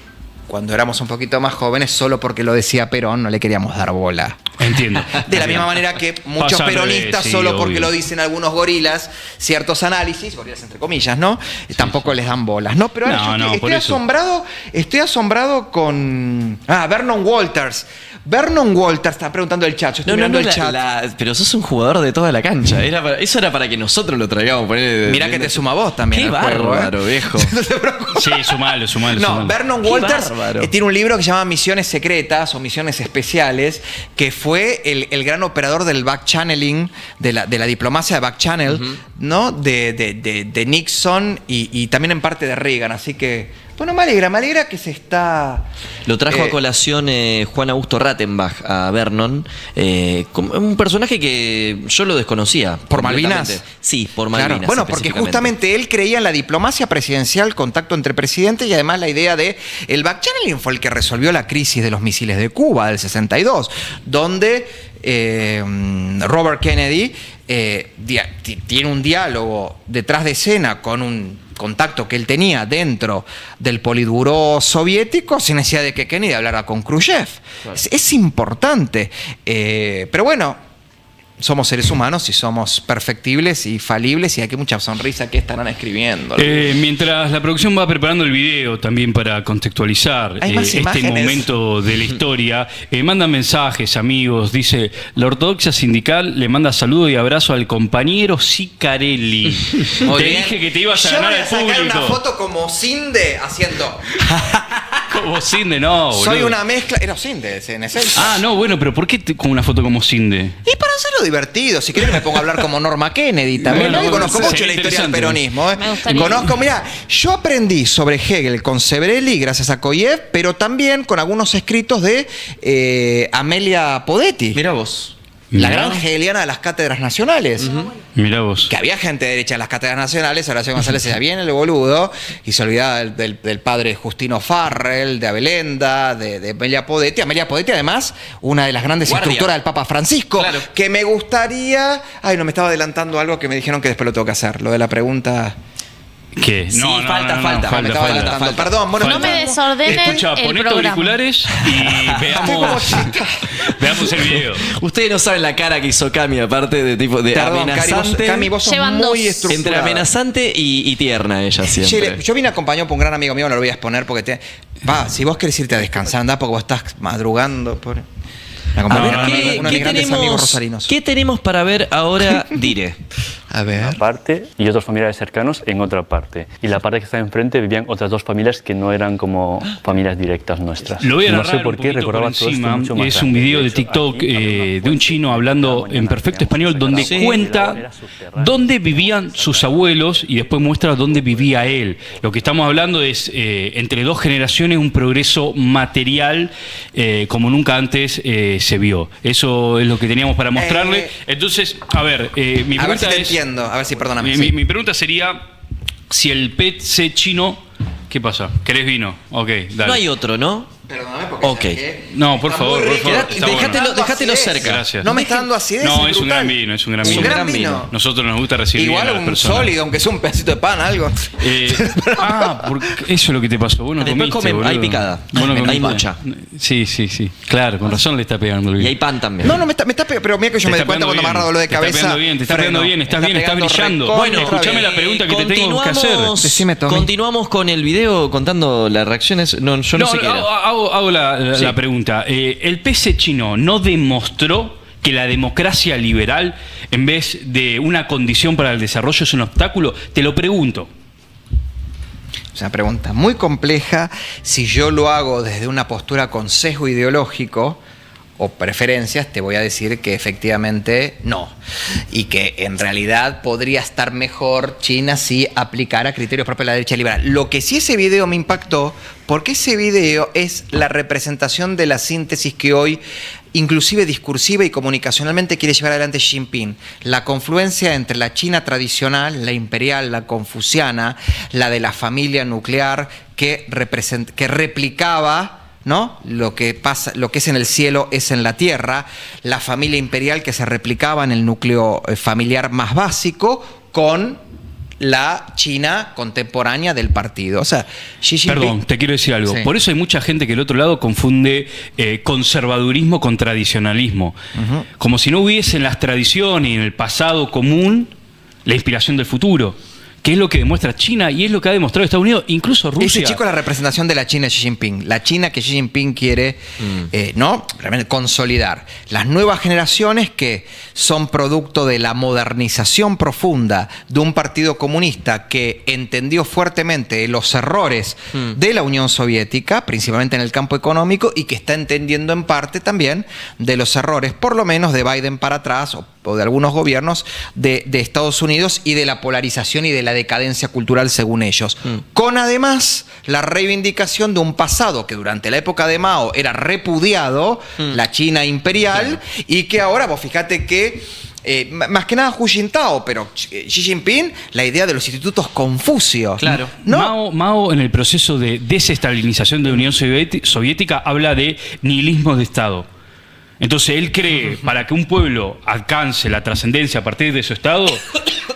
cuando éramos un poquito más jóvenes, solo porque lo decía Perón, no le queríamos dar bola. Entiendo. De la misma manera que muchos peronistas, solo porque lo dicen algunos gorilas, ciertos análisis, gorilas entre comillas, ¿no? Tampoco les dan bolas, ¿no? Pero estoy asombrado con... Vernon Walters. Vernon Walters está preguntando el chat. Yo estoy mirando el chat. Pero sos un jugador de toda la cancha. Eso era para que nosotros lo traigamos. Mirá que te suma vos también. Qué bárbaro, viejo. No te preocupes. Sí, sumalo. No, Vernon Walters tiene un libro que se llama Misiones Secretas o Misiones Especiales, que fue el gran operador del back-channeling, de la diplomacia de back-channel, ¿no? De Nixon y también en parte de Reagan. Así que... Bueno, me alegra que se está... Lo trajo a colación Juan Augusto Rattenbach a Vernon, un personaje que yo lo desconocía. ¿Por Malvinas? Sí, por Malvinas. Claro. Bueno, porque justamente él creía en la diplomacia presidencial, contacto entre presidentes y además la idea de... El back-channeling fue el que resolvió la crisis de los misiles de Cuba del 62, donde Robert Kennedy tiene un diálogo detrás de escena con un contacto que él tenía dentro del Politburó soviético sin necesidad de que Kennedy hablara con Khrushchev. Claro. Es importante. Pero bueno, somos seres humanos y somos perfectibles y falibles y hay que mucha sonrisa que estarán escribiendo. Mientras la producción va preparando el video también para contextualizar este momento de la historia, mandan mensajes, amigos. Dice, la ortodoxia sindical le manda saludo y abrazo al compañero Ciccarelli. Te dije que te ibas a ganar al público. Yo voy a sacar una foto como Cinde haciendo... Como Cinde, no, boludo. Soy una mezcla... Era Cinde, en esencia. No, bueno, pero ¿por qué con una foto como Cinde? Y para hacerlo divertido. Si querés me pongo a hablar como Norma Kennedy también. Bueno, conozco mucho la historia del peronismo. Conozco, mirá, yo aprendí sobre Hegel con Sebrelli gracias a Koyev, pero también con algunos escritos de Amelia Podetti. Mirá vos. La gran hegeliana de las cátedras nacionales. Mirá vos. Que había gente de derecha en las cátedras nacionales. Horacio González se bien el boludo y se olvidaba del padre Justino Farrell, de Abelenda, de Amelia Podetti. Amelia Podetti, además, una de las grandes instructoras del Papa Francisco. Claro. Que me gustaría... Ay, no, me estaba adelantando algo que me dijeron que después lo tengo que hacer. Lo de la pregunta... ¿Qué? Sí, no, falta. Perdón, bueno, no me desordenen. Escucha, el ponete programa. auriculares y veamos el video. Ustedes no saben la cara que hizo Cami, aparte de tipo de amenazante. Cami, vos sos muy estructurada. Entre amenazante y tierna ella siempre. Yo vine acompañado por un gran amigo mío, no lo voy a exponer porque si vos querés irte a descansar, andá porque vos estás madrugando. ¿Qué tenemos para ver ahora, Dire? A ver. Una parte y otros familiares cercanos en otra parte. Y la parte que está enfrente vivían otras dos familias que no eran como familias directas nuestras. Lo voy a narrar no sé por qué recordaba todo esto mucho más. Es un video de TikTok de un chino hablando en perfecto español donde cuenta dónde vivían sus abuelos y después muestra dónde vivía él. Lo que estamos hablando es entre dos generaciones un progreso material como nunca antes se vio. Eso es lo que teníamos para mostrarle. Entonces, a ver, mi pregunta es... A ver si, perdóname. Mi pregunta sería si el PC chino... ¿Qué pasa? ¿Querés vino? Ok, dale. No hay otro, ¿no? Perdóname porque... Ok. No, por favor. Déjatelo cerca. Gracias. No me está dando acidez. No, es un gran vino, es un gran vino. Un gran vino. Nosotros nos gusta recibir igual bien a las un personas. sólido, aunque sea un pedacito de pan, algo. Porque eso es lo que te pasó. Vos no después comiste, hay picada. Hay mucha. Sí. Claro, con razón le está pegando el vino. Y hay pan también. No, me está pero mira que yo me doy cuenta cuando me agarra dolor de cabeza. Te está pegando bien, estás brillando. Bueno, escuchame la pregunta que te tengo que hacer. Continuamos con el video contando las reacciones. No, yo no sé qué era. hago la pregunta. ¿El PC chino no demostró que la democracia liberal, en vez de una condición para el desarrollo, es un obstáculo? Te lo pregunto. Es una pregunta muy compleja. Si yo lo hago desde una postura con sesgo ideológico o preferencias, te voy a decir que efectivamente no. Y que en realidad podría estar mejor China si aplicara criterios propios de la derecha liberal. Lo que sí ese video me impactó, porque ese video es la representación de la síntesis que hoy, inclusive discursiva y comunicacionalmente, quiere llevar adelante Xi Jinping. La confluencia entre la China tradicional, la imperial, la confuciana, la de la familia nuclear, que replicaba, ¿no? Lo que es en el cielo es en la tierra, la familia imperial que se replicaba en el núcleo familiar más básico, con la China contemporánea del partido. O sea, Xi Jinping... Perdón, te quiero decir algo. Sí. Por eso hay mucha gente que del otro lado confunde conservadurismo con tradicionalismo. Como si no hubiese en las tradiciones y en el pasado común la inspiración del futuro, que es lo que demuestra China y es lo que ha demostrado Estados Unidos, incluso Rusia. Ese chico es la representación de la China de Xi Jinping. La China que Xi Jinping quiere ¿no? Realmente consolidar. Las nuevas generaciones que son producto de la modernización profunda de un partido comunista que entendió fuertemente los errores de la Unión Soviética, principalmente en el campo económico, y que está entendiendo en parte también de los errores, por lo menos de Biden para atrás, o de algunos gobiernos de Estados Unidos, y de la polarización y de la decadencia cultural según ellos. Con además la reivindicación de un pasado que durante la época de Mao era repudiado, la China imperial, y que ahora, vos fíjate que más que nada Hu Jintao, pero Xi Jinping, la idea de los institutos Confucio. Claro. ¿No? Mao en el proceso de desestalinización de la Unión Soviética habla de nihilismo de Estado. Entonces él cree, para que un pueblo alcance la trascendencia a partir de su Estado,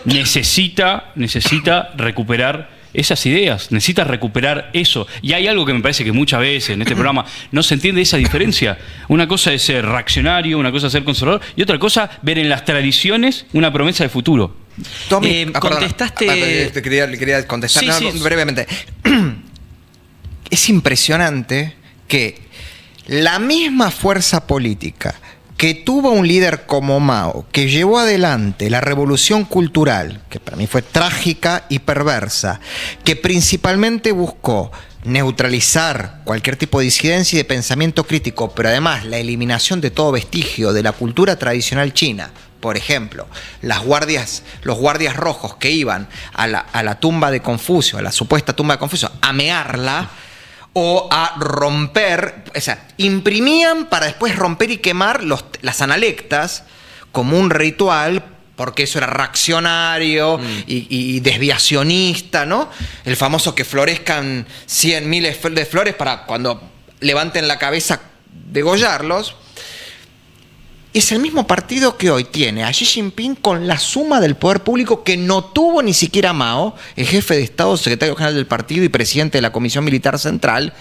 necesita recuperar esas ideas, necesita recuperar eso. Y hay algo que me parece que muchas veces en este programa no se entiende esa diferencia. Una cosa es ser reaccionario, una cosa es ser conservador, y otra cosa ver en las tradiciones una promesa de futuro. Tommy, contestaste... Te quería contestar Sí. brevemente. Es impresionante que la misma fuerza política que tuvo un líder como Mao, que llevó adelante la revolución cultural, que para mí fue trágica y perversa, que principalmente buscó neutralizar cualquier tipo de disidencia y de pensamiento crítico, pero además la eliminación de todo vestigio de la cultura tradicional china. Por ejemplo, los guardias rojos que iban a la tumba de Confucio, a la supuesta tumba de Confucio, a mearla, o a romper, o sea, imprimían para después romper y quemar las analectas como un ritual, porque eso era reaccionario y desviacionista, ¿no? El famoso que florezcan 100.000 de flores para cuando levanten la cabeza degollarlos. Es el mismo partido que hoy tiene a Xi Jinping con la suma del poder público que no tuvo ni siquiera Mao, el jefe de Estado, secretario general del partido y presidente de la Comisión Militar Central,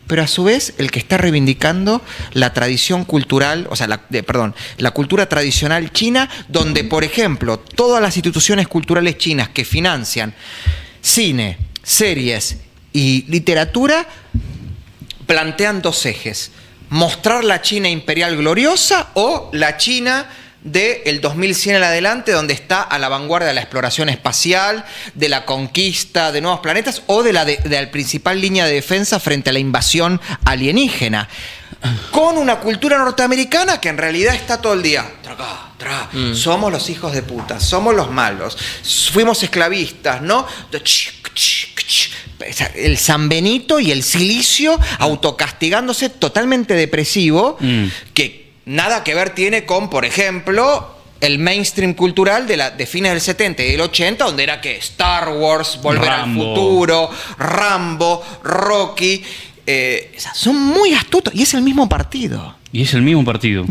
pero a su vez el que está reivindicando la tradición cultural, o sea, la cultura tradicional china, donde, por ejemplo, todas las instituciones culturales chinas que financian cine, series y literatura plantean dos ejes: mostrar la China imperial gloriosa o la China del 2100 en adelante, donde está a la vanguardia de la exploración espacial, de la conquista de nuevos planetas o de la principal línea de defensa frente a la invasión alienígena. Con una cultura norteamericana que en realidad está todo el día somos los hijos de puta, somos los malos, fuimos esclavistas, ¿no? El San Benito y el silicio autocastigándose, totalmente depresivo, que nada que ver tiene con, por ejemplo, el mainstream cultural de fines del 70 y del 80, donde era que Star Wars, Volver al Futuro, Rambo, Rocky, son muy astutos, y es el mismo partido. Y es el mismo partido.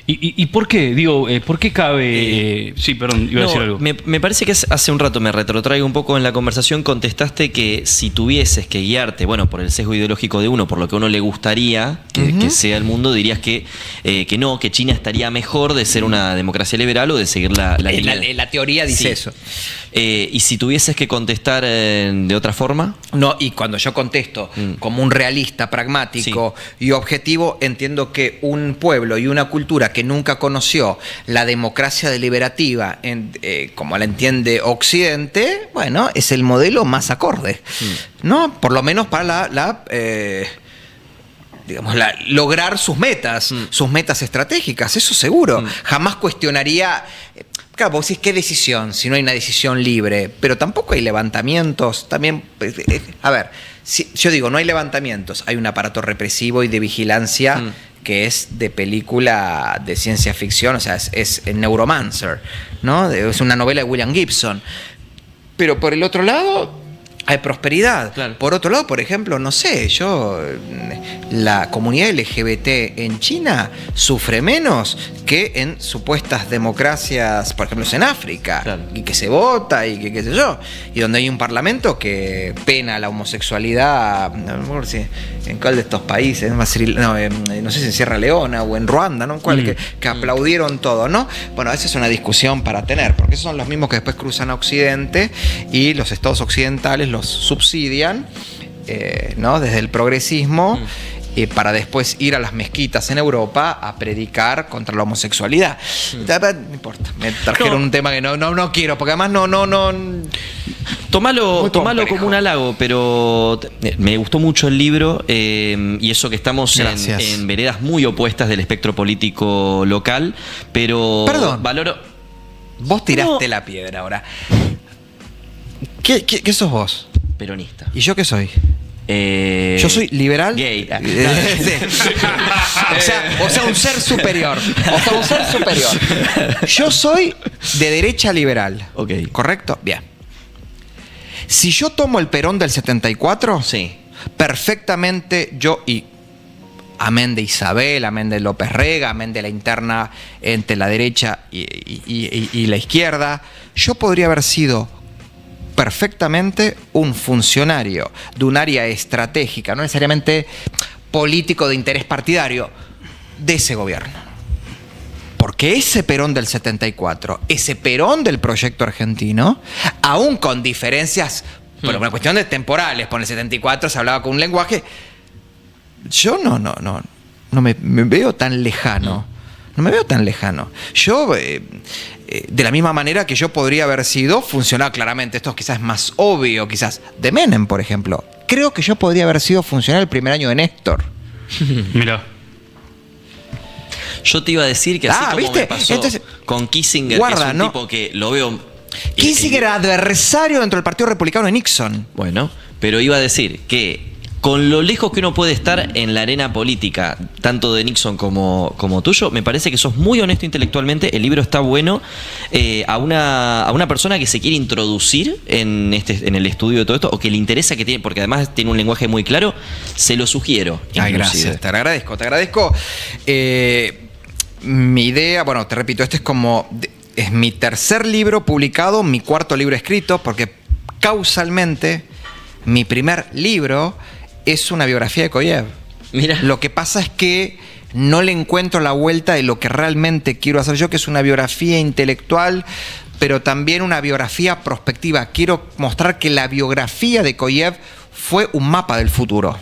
¿Y por qué? Digo, ¿por qué cabe...? Sí, perdón, iba a decir algo. Me parece que hace un rato me retrotraigo un poco en la conversación. Contestaste que si tuvieses que guiarte, bueno, por el sesgo ideológico de uno, por lo que a uno le gustaría que sea el mundo, dirías que no, que China estaría mejor de ser una democracia liberal o de seguir la línea. La teoría dice eso. ¿Y si tuvieses que contestar de otra forma? No, y cuando yo contesto como un realista, pragmático y objetivo, entiendo que un pueblo y una cultura que nunca conoció la democracia deliberativa como la entiende Occidente, bueno, es el modelo más acorde, ¿no? Por lo menos para lograr sus metas estratégicas, eso seguro. Jamás cuestionaría. Claro, vos decís, ¿qué decisión? Si no hay una decisión libre. Pero tampoco hay levantamientos. También, a ver, yo digo, no hay levantamientos. Hay un aparato represivo y de vigilancia que es de película de ciencia ficción. O sea, es Neuromancer, ¿no? Es una novela de William Gibson. Pero por el otro lado hay prosperidad. Claro. Por otro lado, por ejemplo, no sé, la comunidad LGBT en China sufre menos que en supuestas democracias, por ejemplo, en África, claro, y que se vota y que qué sé yo, y donde hay un parlamento que pena la homosexualidad, no me acuerdo si en cuál de estos países, no sé si en Sierra Leona o en Ruanda, ¿no? Que aplaudieron todo, ¿no? Bueno, esa es una discusión para tener, porque esos son los mismos que después cruzan a Occidente y los estados occidentales los subsidian, ¿no? Desde el progresismo, para después ir a las mezquitas en Europa a predicar contra la homosexualidad. No importa, me trajeron un tema que no quiero, porque además no. Tomalo como un halago, pero me gustó mucho el libro, y eso que estamos en veredas muy opuestas del espectro político local, pero perdón, valoro. Vos tiraste la piedra ahora. ¿Qué sos vos? Peronista. ¿Y yo qué soy? Yo soy liberal. Gay. Sí. O sea, un ser superior. Yo soy de derecha liberal. Ok. ¿Correcto? Bien. Si yo tomo el Perón del 74, perfectamente y amén de Isabel, amén de López Rega, amén de la interna entre la derecha y la izquierda, yo podría haber sido perfectamente un funcionario de un área estratégica, no necesariamente político de interés partidario, de ese gobierno. Porque ese Perón del 74, ese Perón del proyecto argentino, aún con diferencias, por una cuestión de temporales, por el 74 se hablaba con un lenguaje, yo no me veo tan lejano. No me veo tan lejano. Yo, de la misma manera que yo podría haber sido funcional, claramente, esto quizás es más obvio, quizás, de Menem, por ejemplo. Creo que yo podría haber sido funcional el primer año de Néstor. Mirá. Yo te iba a decir que así como ¿viste? me pasó Entonces, con Kissinger, guarda, que es un tipo que lo veo. Kissinger era adversario dentro del Partido Republicano de Nixon. Bueno, pero iba a decir que con lo lejos que uno puede estar en la arena política, tanto de Nixon como tuyo, me parece que sos muy honesto intelectualmente. El libro está bueno. A una persona que se quiere introducir en el estudio de todo esto, o que le interesa, que tiene, porque además tiene un lenguaje muy claro, se lo sugiero. Ay, gracias, te agradezco. Mi idea, bueno, te repito, es mi tercer libro publicado, mi cuarto libro escrito, porque causalmente mi primer libro es una biografía de Koyev. Mira. Lo que pasa es que no le encuentro la vuelta de lo que realmente quiero hacer yo, que es una biografía intelectual, pero también una biografía prospectiva. Quiero mostrar que la biografía de Koyev fue un mapa del futuro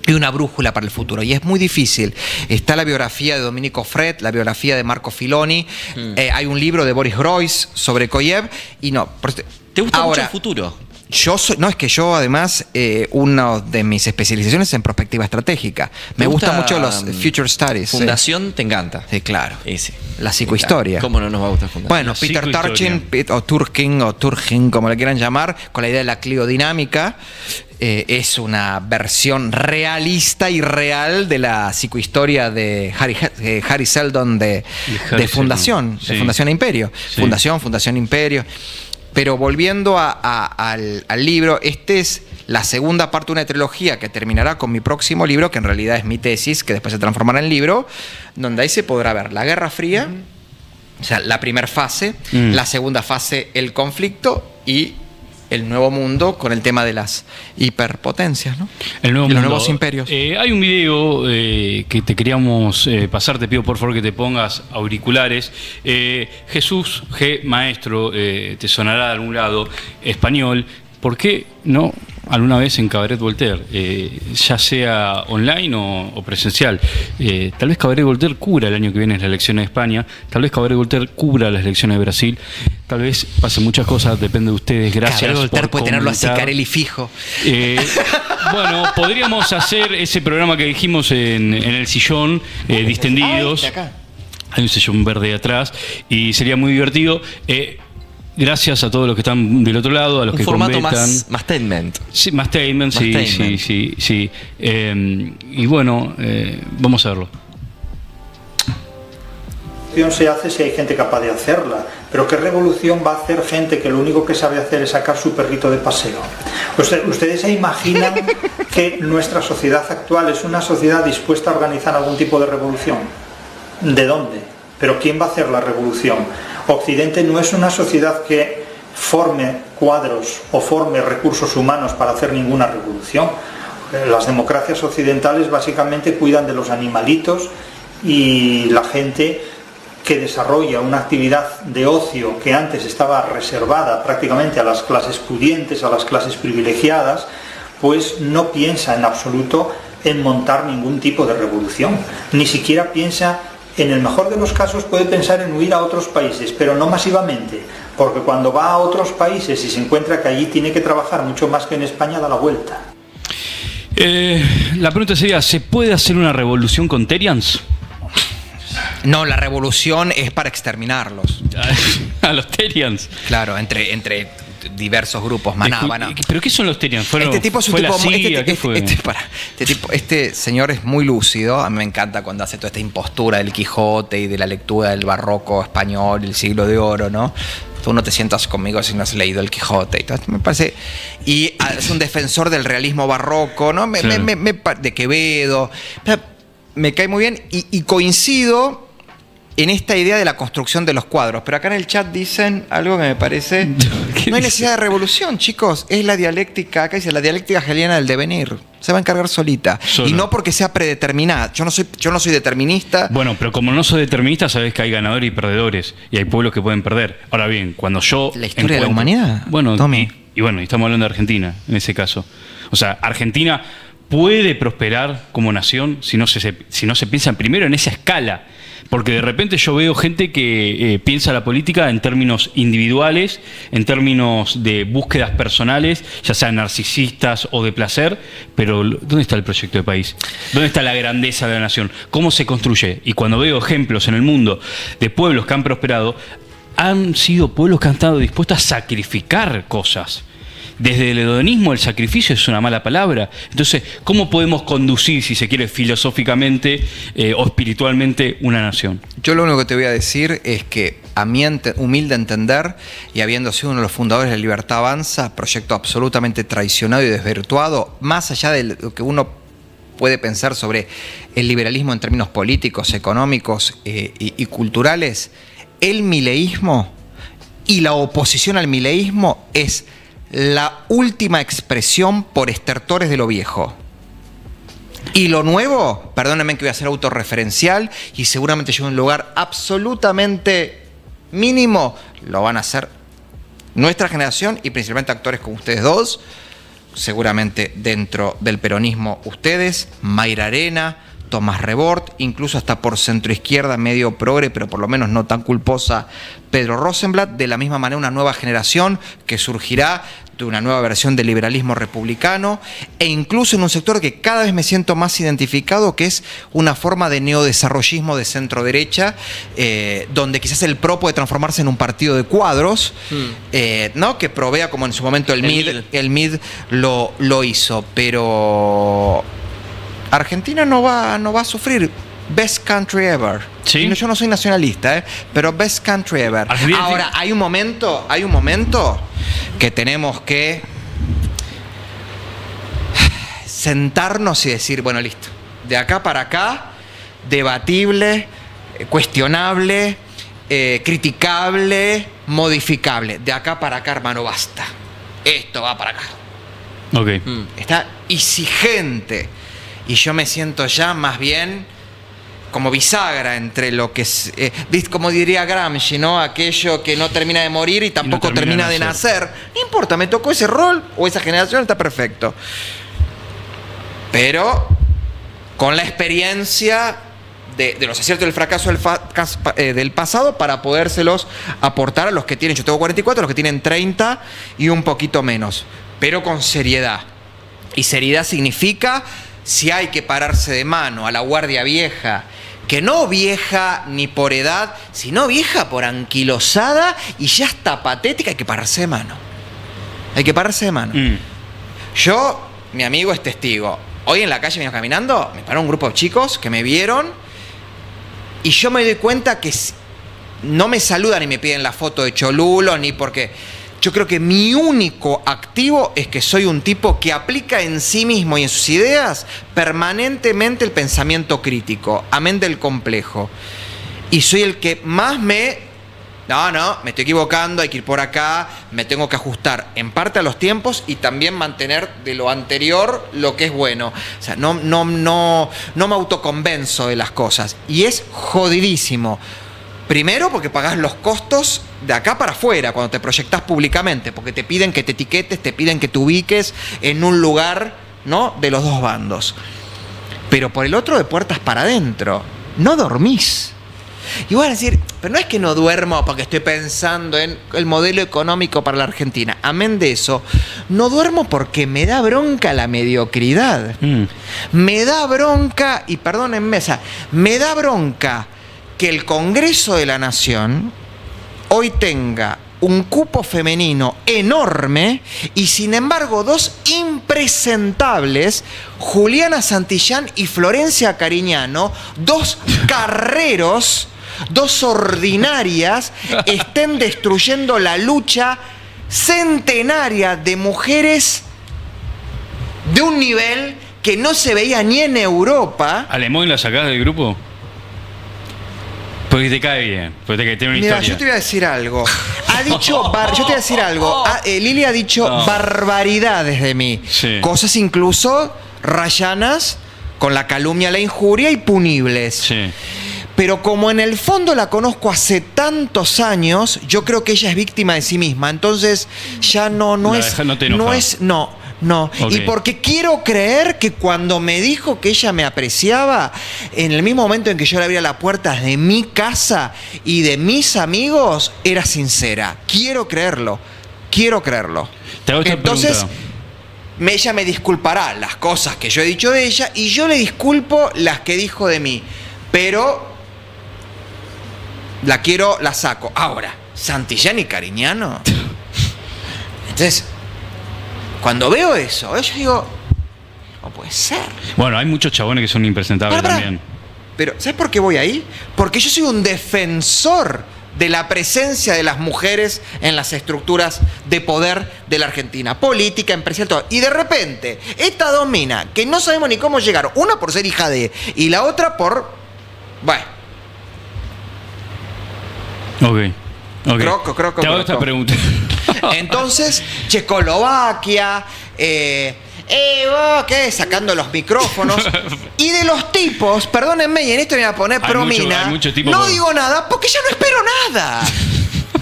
y una brújula para el futuro. Y es muy difícil. Está la biografía de Domenico Fred, la biografía de Marco Filoni, hay un libro de Boris Groys sobre Koyev, y no. ¿Te gusta mucho el futuro? Es que yo además, una de mis especializaciones es en perspectiva estratégica. Me gustan mucho los Future Studies. Fundación, ¿te encanta? Sí, claro. Sí. La psicohistoria. ¿Cómo no nos va a gustar Fundación? Bueno, Peter Turchin, o Turkheim, como le quieran llamar, con la idea de la cliodinámica, es una versión realista y real de la psicohistoria de Harry Seldon de Fundación, de Fundación Imperio. Sí. Fundación Imperio. Pero volviendo al libro, es la segunda parte de una trilogía que terminará con mi próximo libro, que en realidad es mi tesis, que después se transformará en libro, donde ahí se podrá ver la Guerra Fría, o sea, la primera fase, la segunda fase, el conflicto, y el nuevo mundo con el tema de las hiperpotencias, ¿no? El nuevo y los mundo. nuevos imperios. Hay un video que te queríamos pasar, te pido por favor que te pongas auriculares. Jesús G. Maestro, te sonará de algún lado, español. ¿Por qué no alguna vez en Cabaret Voltaire, ya sea online o presencial? Tal vez Cabaret Voltaire cubra el año que viene las elecciones de España, tal vez Cabaret Voltaire cubra las elecciones de Brasil, tal vez pasen muchas cosas, depende de ustedes. Gracias. Cabaret Voltaire puede tenerlo así, comentar. Carelli fijo. Bueno, podríamos hacer ese programa que dijimos en el sillón, distendidos. Acá. Hay un sillón verde atrás y sería muy divertido. Gracias a todos los que están del otro lado, a los Un que formato comentan. más statement. Sí, más statement, sí. Y bueno, vamos a verlo. Se hace si hay gente capaz de hacerla, pero ¿qué revolución va a hacer gente que lo único que sabe hacer es sacar su perrito de paseo? ¿Ustedes se imaginan que nuestra sociedad actual es una sociedad dispuesta a organizar algún tipo de revolución? ¿De dónde? ¿Pero quién va a hacer la revolución? Occidente no es una sociedad que forme cuadros o forme recursos humanos para hacer ninguna revolución. Las democracias occidentales básicamente cuidan de los animalitos, y la gente que desarrolla una actividad de ocio que antes estaba reservada prácticamente a las clases pudientes, a las clases privilegiadas, pues no piensa en absoluto en montar ningún tipo de revolución. Ni siquiera piensa, en el mejor de los casos puede pensar en huir a otros países, pero no masivamente, porque cuando va a otros países y se encuentra que allí tiene que trabajar mucho más que en España, da la vuelta. La pregunta sería, ¿se puede hacer una revolución con Terians? No, la revolución es para exterminarlos. A los Terians. Claro, entre diversos grupos. ¿Pero qué son los Terians? Este tipo es un ¿fue tipo... la CIA? ¿Qué fue? Este señor es muy lúcido. A mí me encanta cuando hace toda esta impostura del Quijote y de la lectura del barroco español, el siglo de oro, ¿no? Tú no te sientas conmigo si no has leído el Quijote. Y todo esto me parece... Y es un defensor del realismo barroco, ¿no? De Quevedo. Me cae muy bien y coincido en esta idea de la construcción de los cuadros. Pero acá en el chat dicen algo que me parece... No hay necesidad de revolución, chicos. Es la dialéctica, acá dice, la dialéctica hegeliana del devenir. Se va a encargar solita. Y no porque sea predeterminada. Yo no soy determinista. Bueno, pero como no soy determinista, sabes que hay ganadores y perdedores. Y hay pueblos que pueden perder. Ahora bien, cuando yo... ¿La historia de la humanidad? Bueno, Tommy. Y bueno, estamos hablando de Argentina, en ese caso. O sea, Argentina puede prosperar como nación si no se piensa primero en esa escala. Porque de repente yo veo gente que piensa la política en términos individuales, en términos de búsquedas personales, ya sean narcisistas o de placer, pero ¿dónde está el proyecto de país? ¿Dónde está la grandeza de la nación? ¿Cómo se construye? Y cuando veo ejemplos en el mundo de pueblos que han prosperado, han sido pueblos que han estado dispuestos a sacrificar cosas. Desde el hedonismo el sacrificio es una mala palabra. Entonces, ¿cómo podemos conducir, si se quiere, filosóficamente o espiritualmente una nación? Yo lo único que te voy a decir es que, a mi humilde entender, y habiendo sido uno de los fundadores de Libertad Avanza, proyecto absolutamente traicionado y desvirtuado, más allá de lo que uno puede pensar sobre el liberalismo en términos políticos, económicos y culturales, el mileísmo y la oposición al mileísmo es la última expresión por estertores de lo viejo. Y lo nuevo, perdónenme que voy a ser autorreferencial y seguramente yo en un lugar absolutamente mínimo, lo van a hacer nuestra generación y principalmente actores como ustedes dos, seguramente dentro del peronismo ustedes, Mayra Arena, Tomás Rebord, incluso hasta por centroizquierda, medio progre, pero por lo menos no tan culposa, Pedro Rosenblatt. De la misma manera, una nueva generación que surgirá de una nueva versión del liberalismo republicano e incluso en un sector que cada vez me siento más identificado, que es una forma de neodesarrollismo de centro-derecha, donde quizás el PRO puede transformarse en un partido de cuadros, ¿no? Que provea, como en su momento el MID lo hizo, pero Argentina no va a sufrir. Best country ever. ¿Sí? Yo no soy nacionalista, pero best country ever. Ahora, hay un momento que tenemos que sentarnos y decir, bueno, listo, de acá para acá, debatible, cuestionable, criticable, modificable. De acá para acá, hermano, basta. esto va para acá. Ok. Está exigente. Y yo me siento ya más bien como bisagra entre lo que es, como diría Gramsci, ¿no? Aquello que no termina de morir y tampoco termina de nacer. No importa, me tocó ese rol o esa generación, está perfecto. Pero con la experiencia de los aciertos y el fracaso del pasado para podérselos aportar a los que tienen, yo tengo 44, a los que tienen 30 y un poquito menos. Pero con seriedad. Y seriedad significa, si hay que pararse de mano a la guardia vieja, que no vieja ni por edad, sino vieja por anquilosada y ya está patética, hay que pararse de mano. Hay que pararse de mano. Yo, mi amigo es testigo. Hoy en la calle venía caminando, me paró un grupo de chicos que me vieron y yo me doy cuenta que no me saludan ni me piden la foto de cholulo, ni porque... Yo creo que mi único activo es que soy un tipo que aplica en sí mismo y en sus ideas permanentemente el pensamiento crítico, amén del complejo. Y soy el que más me estoy equivocando, hay que ir por acá, me tengo que ajustar en parte a los tiempos y también mantener de lo anterior lo que es bueno. O sea, no me autoconvenzo de las cosas. Y es jodidísimo. Primero porque pagás los costos de acá para afuera cuando te proyectás públicamente, porque te piden que te etiquetes, te piden que te ubiques en un lugar, ¿no?, de los dos bandos. Pero por el otro, de puertas para adentro, no dormís. Y voy a decir, pero no es que no duermo porque estoy pensando en el modelo económico para la Argentina. Amén de eso, no duermo porque me da bronca la mediocridad. Me da bronca, y perdónenme, me da bronca que el Congreso de la Nación hoy tenga un cupo femenino enorme y sin embargo dos impresentables, Juliana Santillán y Florencia Cariñano, dos carreros, dos ordinarias, estén destruyendo la lucha centenaria de mujeres de un nivel que no se veía ni en Europa. ¿Alemón la sacás del grupo? Porque te cae bien, porque tiene una historia. Mira, yo te voy a decir algo. Lili ha dicho barbaridades de mí. Sí. Cosas incluso rayanas con la calumnia, la injuria y punibles. Sí. Pero como en el fondo la conozco hace tantos años, yo creo que ella es víctima de sí misma. Entonces ya no es. No, okay. Y porque quiero creer que cuando me dijo que ella me apreciaba, en el mismo momento en que yo le abría las puertas de mi casa y de mis amigos, era sincera. Quiero creerlo. Te hago esta Entonces, pregunta. Ella me disculpará las cosas que yo he dicho de ella y yo le disculpo las que dijo de mí. Pero la saco. Ahora, Santillán y Cariñano. Entonces, cuando veo eso, yo digo, no puede ser. Bueno, hay muchos chabones que son impresentables también. Pero, ¿sabes por qué voy ahí? Porque yo soy un defensor de la presencia de las mujeres en las estructuras de poder de la Argentina. Política, empresarial, todo. Y de repente, esta dos minas, que no sabemos ni cómo llegar, una por ser hija de, y la otra por... Bueno. Ok. Te hago esta pregunta. Entonces, Checoslovaquia, vos, ¿qué? Sacando los micrófonos. Y de los tipos, perdónenme, y en esto me voy a poner promina, no digo nada porque ya no espero nada.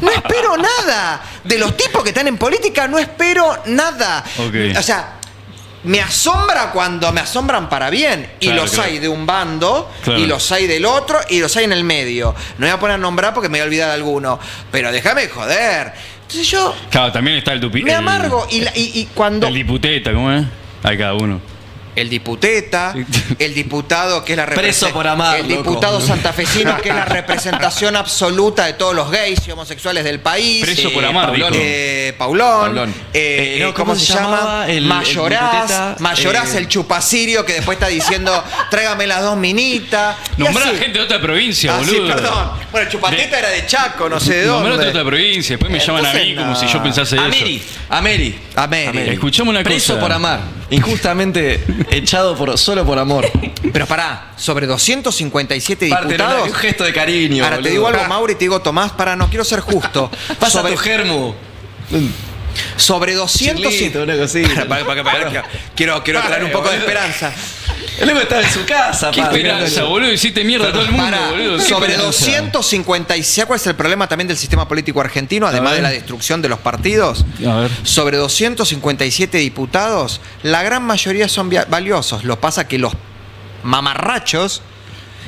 No espero nada. De los tipos que están en política no espero nada. Okay. O sea, me asombra cuando me asombran para bien. Y claro, hay de un bando, y los hay del otro, y los hay en el medio. No voy a poner a nombrar porque me voy a olvidar de alguno. Pero déjame joder. Entonces yo... Claro, también está me amargo. Y cuando... El diputeta, ¿cómo es? Hay cada uno. El diputeta, el diputado que es la preso por amar, el diputado santafesino que es la representación absoluta de todos los gays y homosexuales del país. Preso por amar, Paulón. ¿Cómo se llama? Mayoraz, el chupacirio que después está diciendo tráigame las dos minitas. Nombrá a gente de otra provincia, boludo. Sí, perdón. Bueno, el chupateta era de Chaco, no sé de dónde. Nombrá de otra provincia, después me llaman a mí como si yo pensase eso. Ameri. Escuchamos una cosa. Preso por amar. Injustamente echado solo por amor. Pero pará, sobre 257 diputados. Un gesto de cariño. Ahora, boludo. Te digo algo, Mauri, te digo, Tomás, no quiero ser justo. Pasa tu germu. Sobre 200... Quiero traer un poco de esperanza. El loco estaba en su casa. ¿Qué esperanza, boludo? Hiciste mierda a todo el mundo, boludo. Sobre 256, ¿cuál es el problema también del sistema político argentino? Además de la destrucción de los partidos. A ver. Sobre 257 diputados, la gran mayoría son valiosos. Lo pasa que los mamarrachos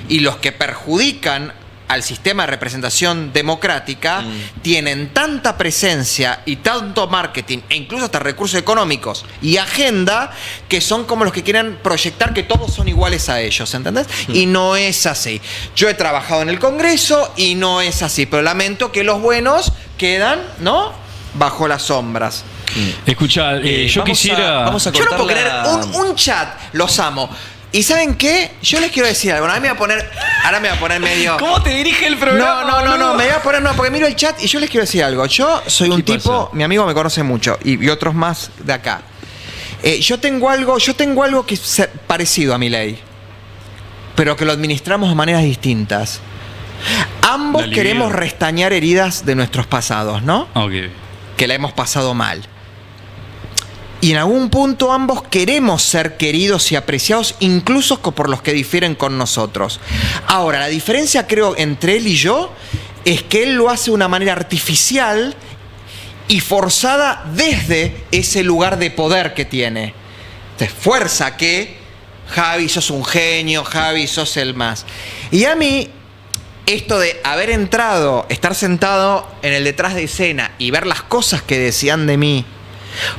y los que perjudican al sistema de representación democrática tienen tanta presencia y tanto marketing e incluso hasta recursos económicos y agenda que son como los que quieren proyectar que todos son iguales a ellos, ¿entendés? Y no es así. Yo he trabajado en el Congreso y no es así, pero lamento que los buenos quedan, ¿no?, bajo las sombras. Escuchá, yo quisiera... Vamos a Yo no puedo creer un chat, los amo. ¿Y saben qué? Yo les quiero decir algo. Ahora me voy a poner medio... ¿Cómo te dirige el programa? No, me voy a poner... No, porque miro el chat y yo les quiero decir algo. Yo soy un tipo... Mi amigo me conoce mucho y otros más de acá. Yo tengo algo que es parecido a Milei, pero que lo administramos de maneras distintas. Ambos queremos restañar heridas de nuestros pasados, ¿no? Ok. Que la hemos pasado mal. Y en algún punto ambos queremos ser queridos y apreciados, incluso por los que difieren con nosotros. Ahora, la diferencia creo entre él y yo es que él lo hace de una manera artificial y forzada desde ese lugar de poder que tiene. Te fuerza que Javi, sos un genio, Javi, sos el más. Y a mí, esto de haber entrado, estar sentado en el detrás de escena y ver las cosas que decían de mí,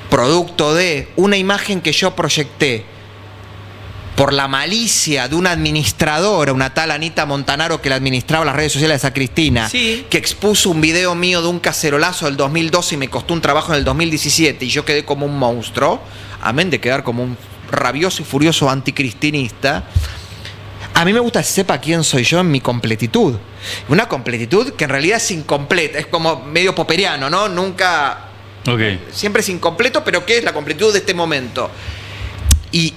producto de una imagen que yo proyecté por la malicia de una administradora, una tal Anita Montanaro que le administraba las redes sociales a Cristina, que expuso un video mío de un cacerolazo del 2012 y me costó un trabajo en el 2017 y yo quedé como un monstruo, amén de quedar como un rabioso y furioso anticristinista. A mí me gusta que sepa quién soy yo en mi completitud. Una completitud que en realidad es incompleta, es como medio popperiano, ¿no? Nunca... Okay. Siempre es incompleto, pero ¿qué es la completitud de este momento? Y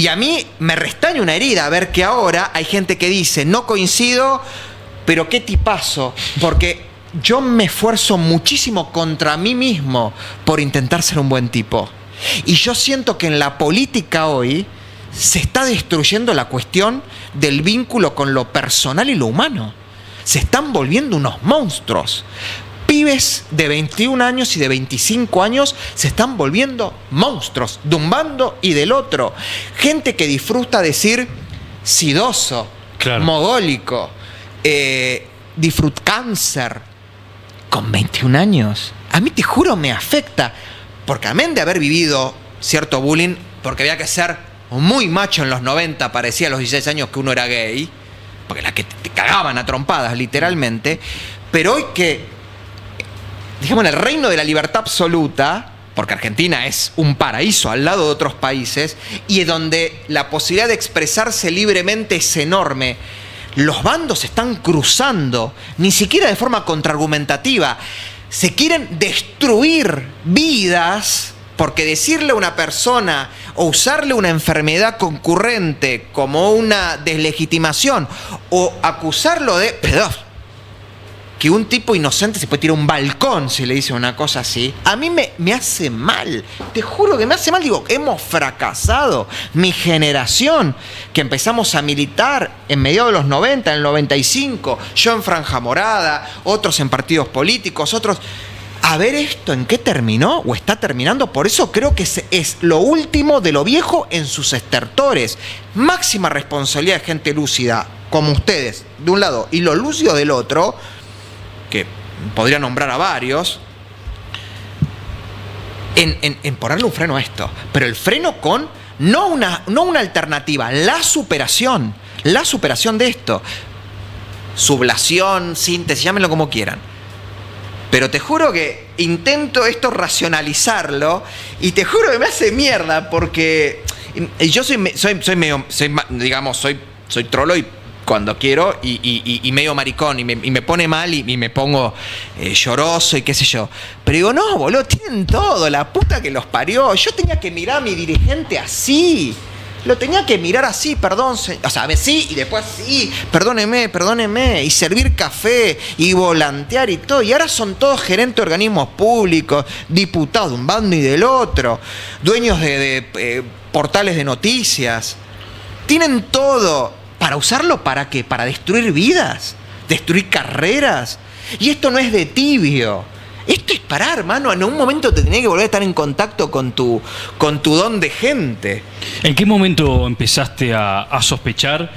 a mí me restaña una herida ver que ahora hay gente que dice, no coincido, pero qué tipazo, porque yo me esfuerzo muchísimo contra mí mismo por intentar ser un buen tipo. Y yo siento que en la política hoy se está destruyendo la cuestión del vínculo con lo personal y lo humano. Se están volviendo unos monstruos. Pibes de 21 años y de 25 años se están volviendo monstruos, de un bando y del otro. Gente que disfruta decir sidoso, mogólico, cáncer, con 21 años. A mí, te juro, me afecta, porque amén de haber vivido cierto bullying, porque había que ser muy macho en los 90, parecía a los 16 años que uno era gay, porque la que te cagaban a trompadas, literalmente, pero hoy que... digamos, en el reino de la libertad absoluta, porque Argentina es un paraíso al lado de otros países, y donde la posibilidad de expresarse libremente es enorme, los bandos se están cruzando, ni siquiera de forma contraargumentativa. Se quieren destruir vidas, porque decirle a una persona o usarle una enfermedad concurrente como una deslegitimación, o acusarlo de... que un tipo inocente se puede tirar a un balcón si le dice una cosa así, a mí me hace mal. Te juro que me hace mal. Digo, hemos fracasado. Mi generación, que empezamos a militar en mediados de los 90, en el 95, yo en Franja Morada, otros en partidos políticos, otros... A ver esto, ¿en qué terminó? ¿O está terminando? Por eso creo que es lo último de lo viejo en sus estertores. Máxima responsabilidad de gente lúcida, como ustedes, de un lado, y los lúcidos del otro... que podría nombrar a varios, en ponerle un freno a esto. Pero el freno con no una alternativa, la superación de esto. Sublación, síntesis, llámenlo como quieran. Pero te juro que intento esto racionalizarlo y te juro que me hace mierda porque yo soy medio, digamos, soy trolo y cuando quiero y medio maricón y me pone mal y me pongo lloroso y qué sé yo. Pero digo, no, boludo, tienen todo, la puta que los parió. Yo tenía que mirar a mi dirigente así. lo tenía que mirar así, perdón, o sea, sí, y después sí, perdóneme, y servir café, y volantear y todo, y ahora son todos gerentes de organismos públicos, diputados de un bando y del otro, dueños de portales de noticias, tienen todo, ¿para usarlo para qué? Para destruir vidas, destruir carreras, y esto no es de tibio. Esto es parar, hermano. En un momento te tenés que volver a estar en contacto con tu don de gente. ¿En qué momento empezaste a sospechar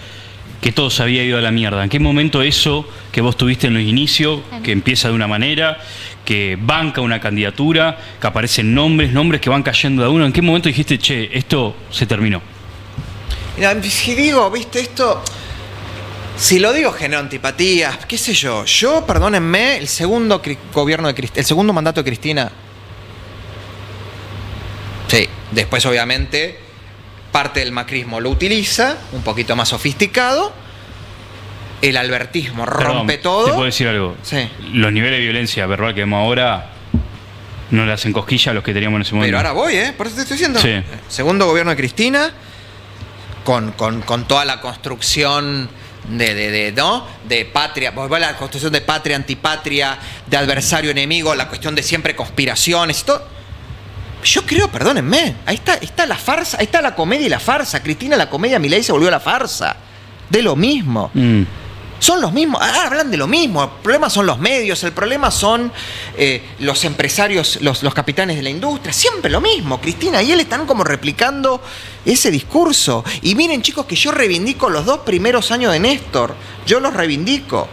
que todo se había ido a la mierda? ¿En qué momento eso que vos tuviste en los inicios, que empieza de una manera, que banca una candidatura, que aparecen nombres que van cayendo de a uno, ¿en qué momento dijiste, che, esto se terminó? Mira, si digo, viste, esto... Si lo digo, genera antipatía, qué sé yo. Yo, perdónenme, el segundo mandato de Cristina. Sí, después obviamente parte del macrismo lo utiliza, un poquito más sofisticado. El albertismo rompe todo. ¿Te puedo decir algo? Sí. Los niveles de violencia verbal que vemos ahora no le hacen cosquilla a los que teníamos en ese momento. Pero ahora voy, por eso te estoy diciendo. Sí. Segundo gobierno de Cristina, con toda la construcción de patria, la construcción de patria, antipatria, de adversario, enemigo, la cuestión de siempre conspiraciones y todo. Yo creo, perdónenme, ahí está la farsa, ahí está la comedia y la farsa. Cristina, la comedia, Milei se volvió a la farsa. De lo mismo. Son los mismos, hablan de lo mismo. El problema son los medios, el problema son los empresarios, los capitanes de la industria. Siempre lo mismo. Cristina y él están como replicando ese discurso. Y miren, chicos, que yo reivindico los 2 primeros años de Néstor. Yo los reivindico.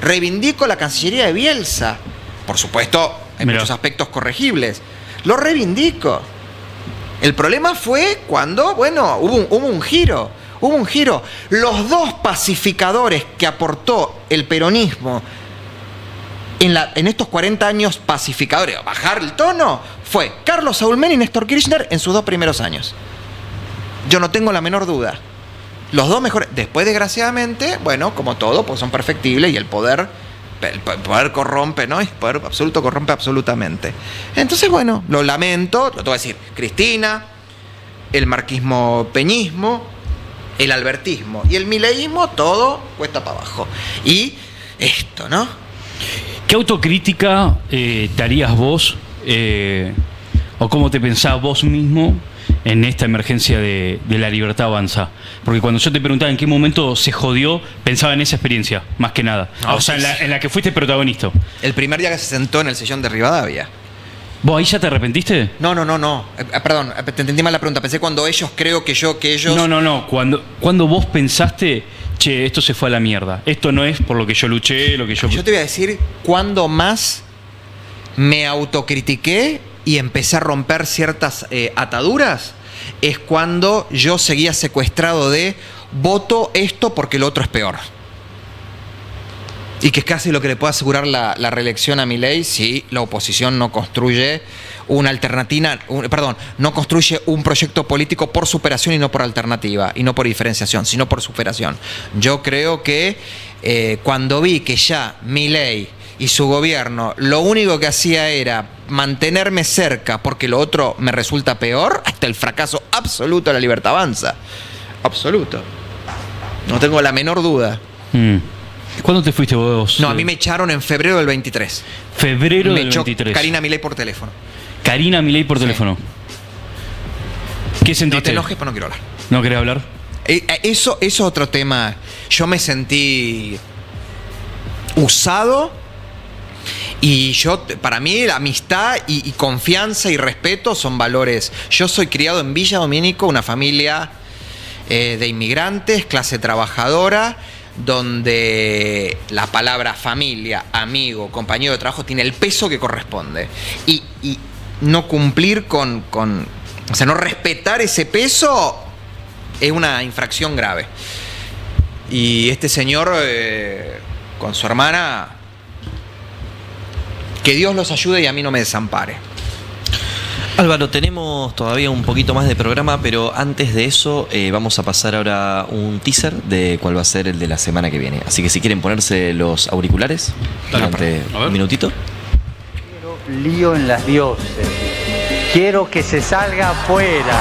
Reivindico la Cancillería de Bielsa. Por supuesto, hay muchos aspectos corregibles. Lo reivindico. El problema fue cuando, hubo un giro. Los 2 pacificadores que aportó el peronismo en estos 40 años pacificadores, bajar el tono, fue Carlos Saúl Menem y Néstor Kirchner en sus 2 primeros años. Yo no tengo la menor duda. Los 2 mejores. Después, desgraciadamente, como todo, pues son perfectibles y el poder corrompe, ¿no? El poder absoluto corrompe absolutamente. Entonces, lo lamento, lo tengo que decir. Cristina, el marquismo-peñismo, el albertismo y el mileísmo, todo cuesta para abajo. Y esto, ¿no? ¿Qué autocrítica te harías vos o cómo te pensás vos mismo en esta emergencia de La Libertad Avanza? Porque cuando yo te preguntaba en qué momento se jodió, pensaba en esa experiencia, más que nada. En la que fuiste protagonista. El primer día que se sentó en el sillón de Rivadavia. ¿Vos ahí ya te arrepentiste? No. Perdón, te entendí mal la pregunta. Pensé cuando ellos, que ellos... No. Cuando vos pensaste, che, esto se fue a la mierda. Esto no es por lo que yo luché, lo que yo... Yo te voy a decir cuándo más me autocritiqué y empecé a romper ciertas ataduras. Es cuando yo seguía secuestrado de voto esto porque lo otro es peor. Y que es casi lo que le puede asegurar la reelección a Milei si la oposición no construye una alternativa, no construye un proyecto político por superación y no por alternativa, y no por diferenciación, sino por superación. Yo creo que cuando vi que ya Milei y su gobierno lo único que hacía era mantenerme cerca porque lo otro me resulta peor, hasta el fracaso absoluto de La Libertad Avanza. Absoluto. No tengo la menor duda. ¿Cuándo te fuiste vos? No, a mí me echaron en febrero del 23. Febrero del 23. Karina Milei por teléfono. Karina Milei por teléfono. ¿Qué sentiste? No te enojes, pero no quiero hablar. ¿No querés hablar? Eso es otro tema. Yo me sentí usado y para mí la amistad y confianza y respeto son valores. Yo soy criado en Villa Domínico, una familia de inmigrantes, clase trabajadora, donde la palabra familia, amigo, compañero de trabajo tiene el peso que corresponde. Y no cumplir o sea, no respetar ese peso es una infracción grave. Y este señor, con su hermana, que Dios los ayude y a mí no me desampare. Álvaro, tenemos todavía un poquito más de programa, pero antes de eso vamos a pasar ahora un teaser de cuál va a ser el de la semana que viene. Así que si quieren ponerse los auriculares durante un minutito. Quiero lío en las dioses. Quiero que se salga afuera.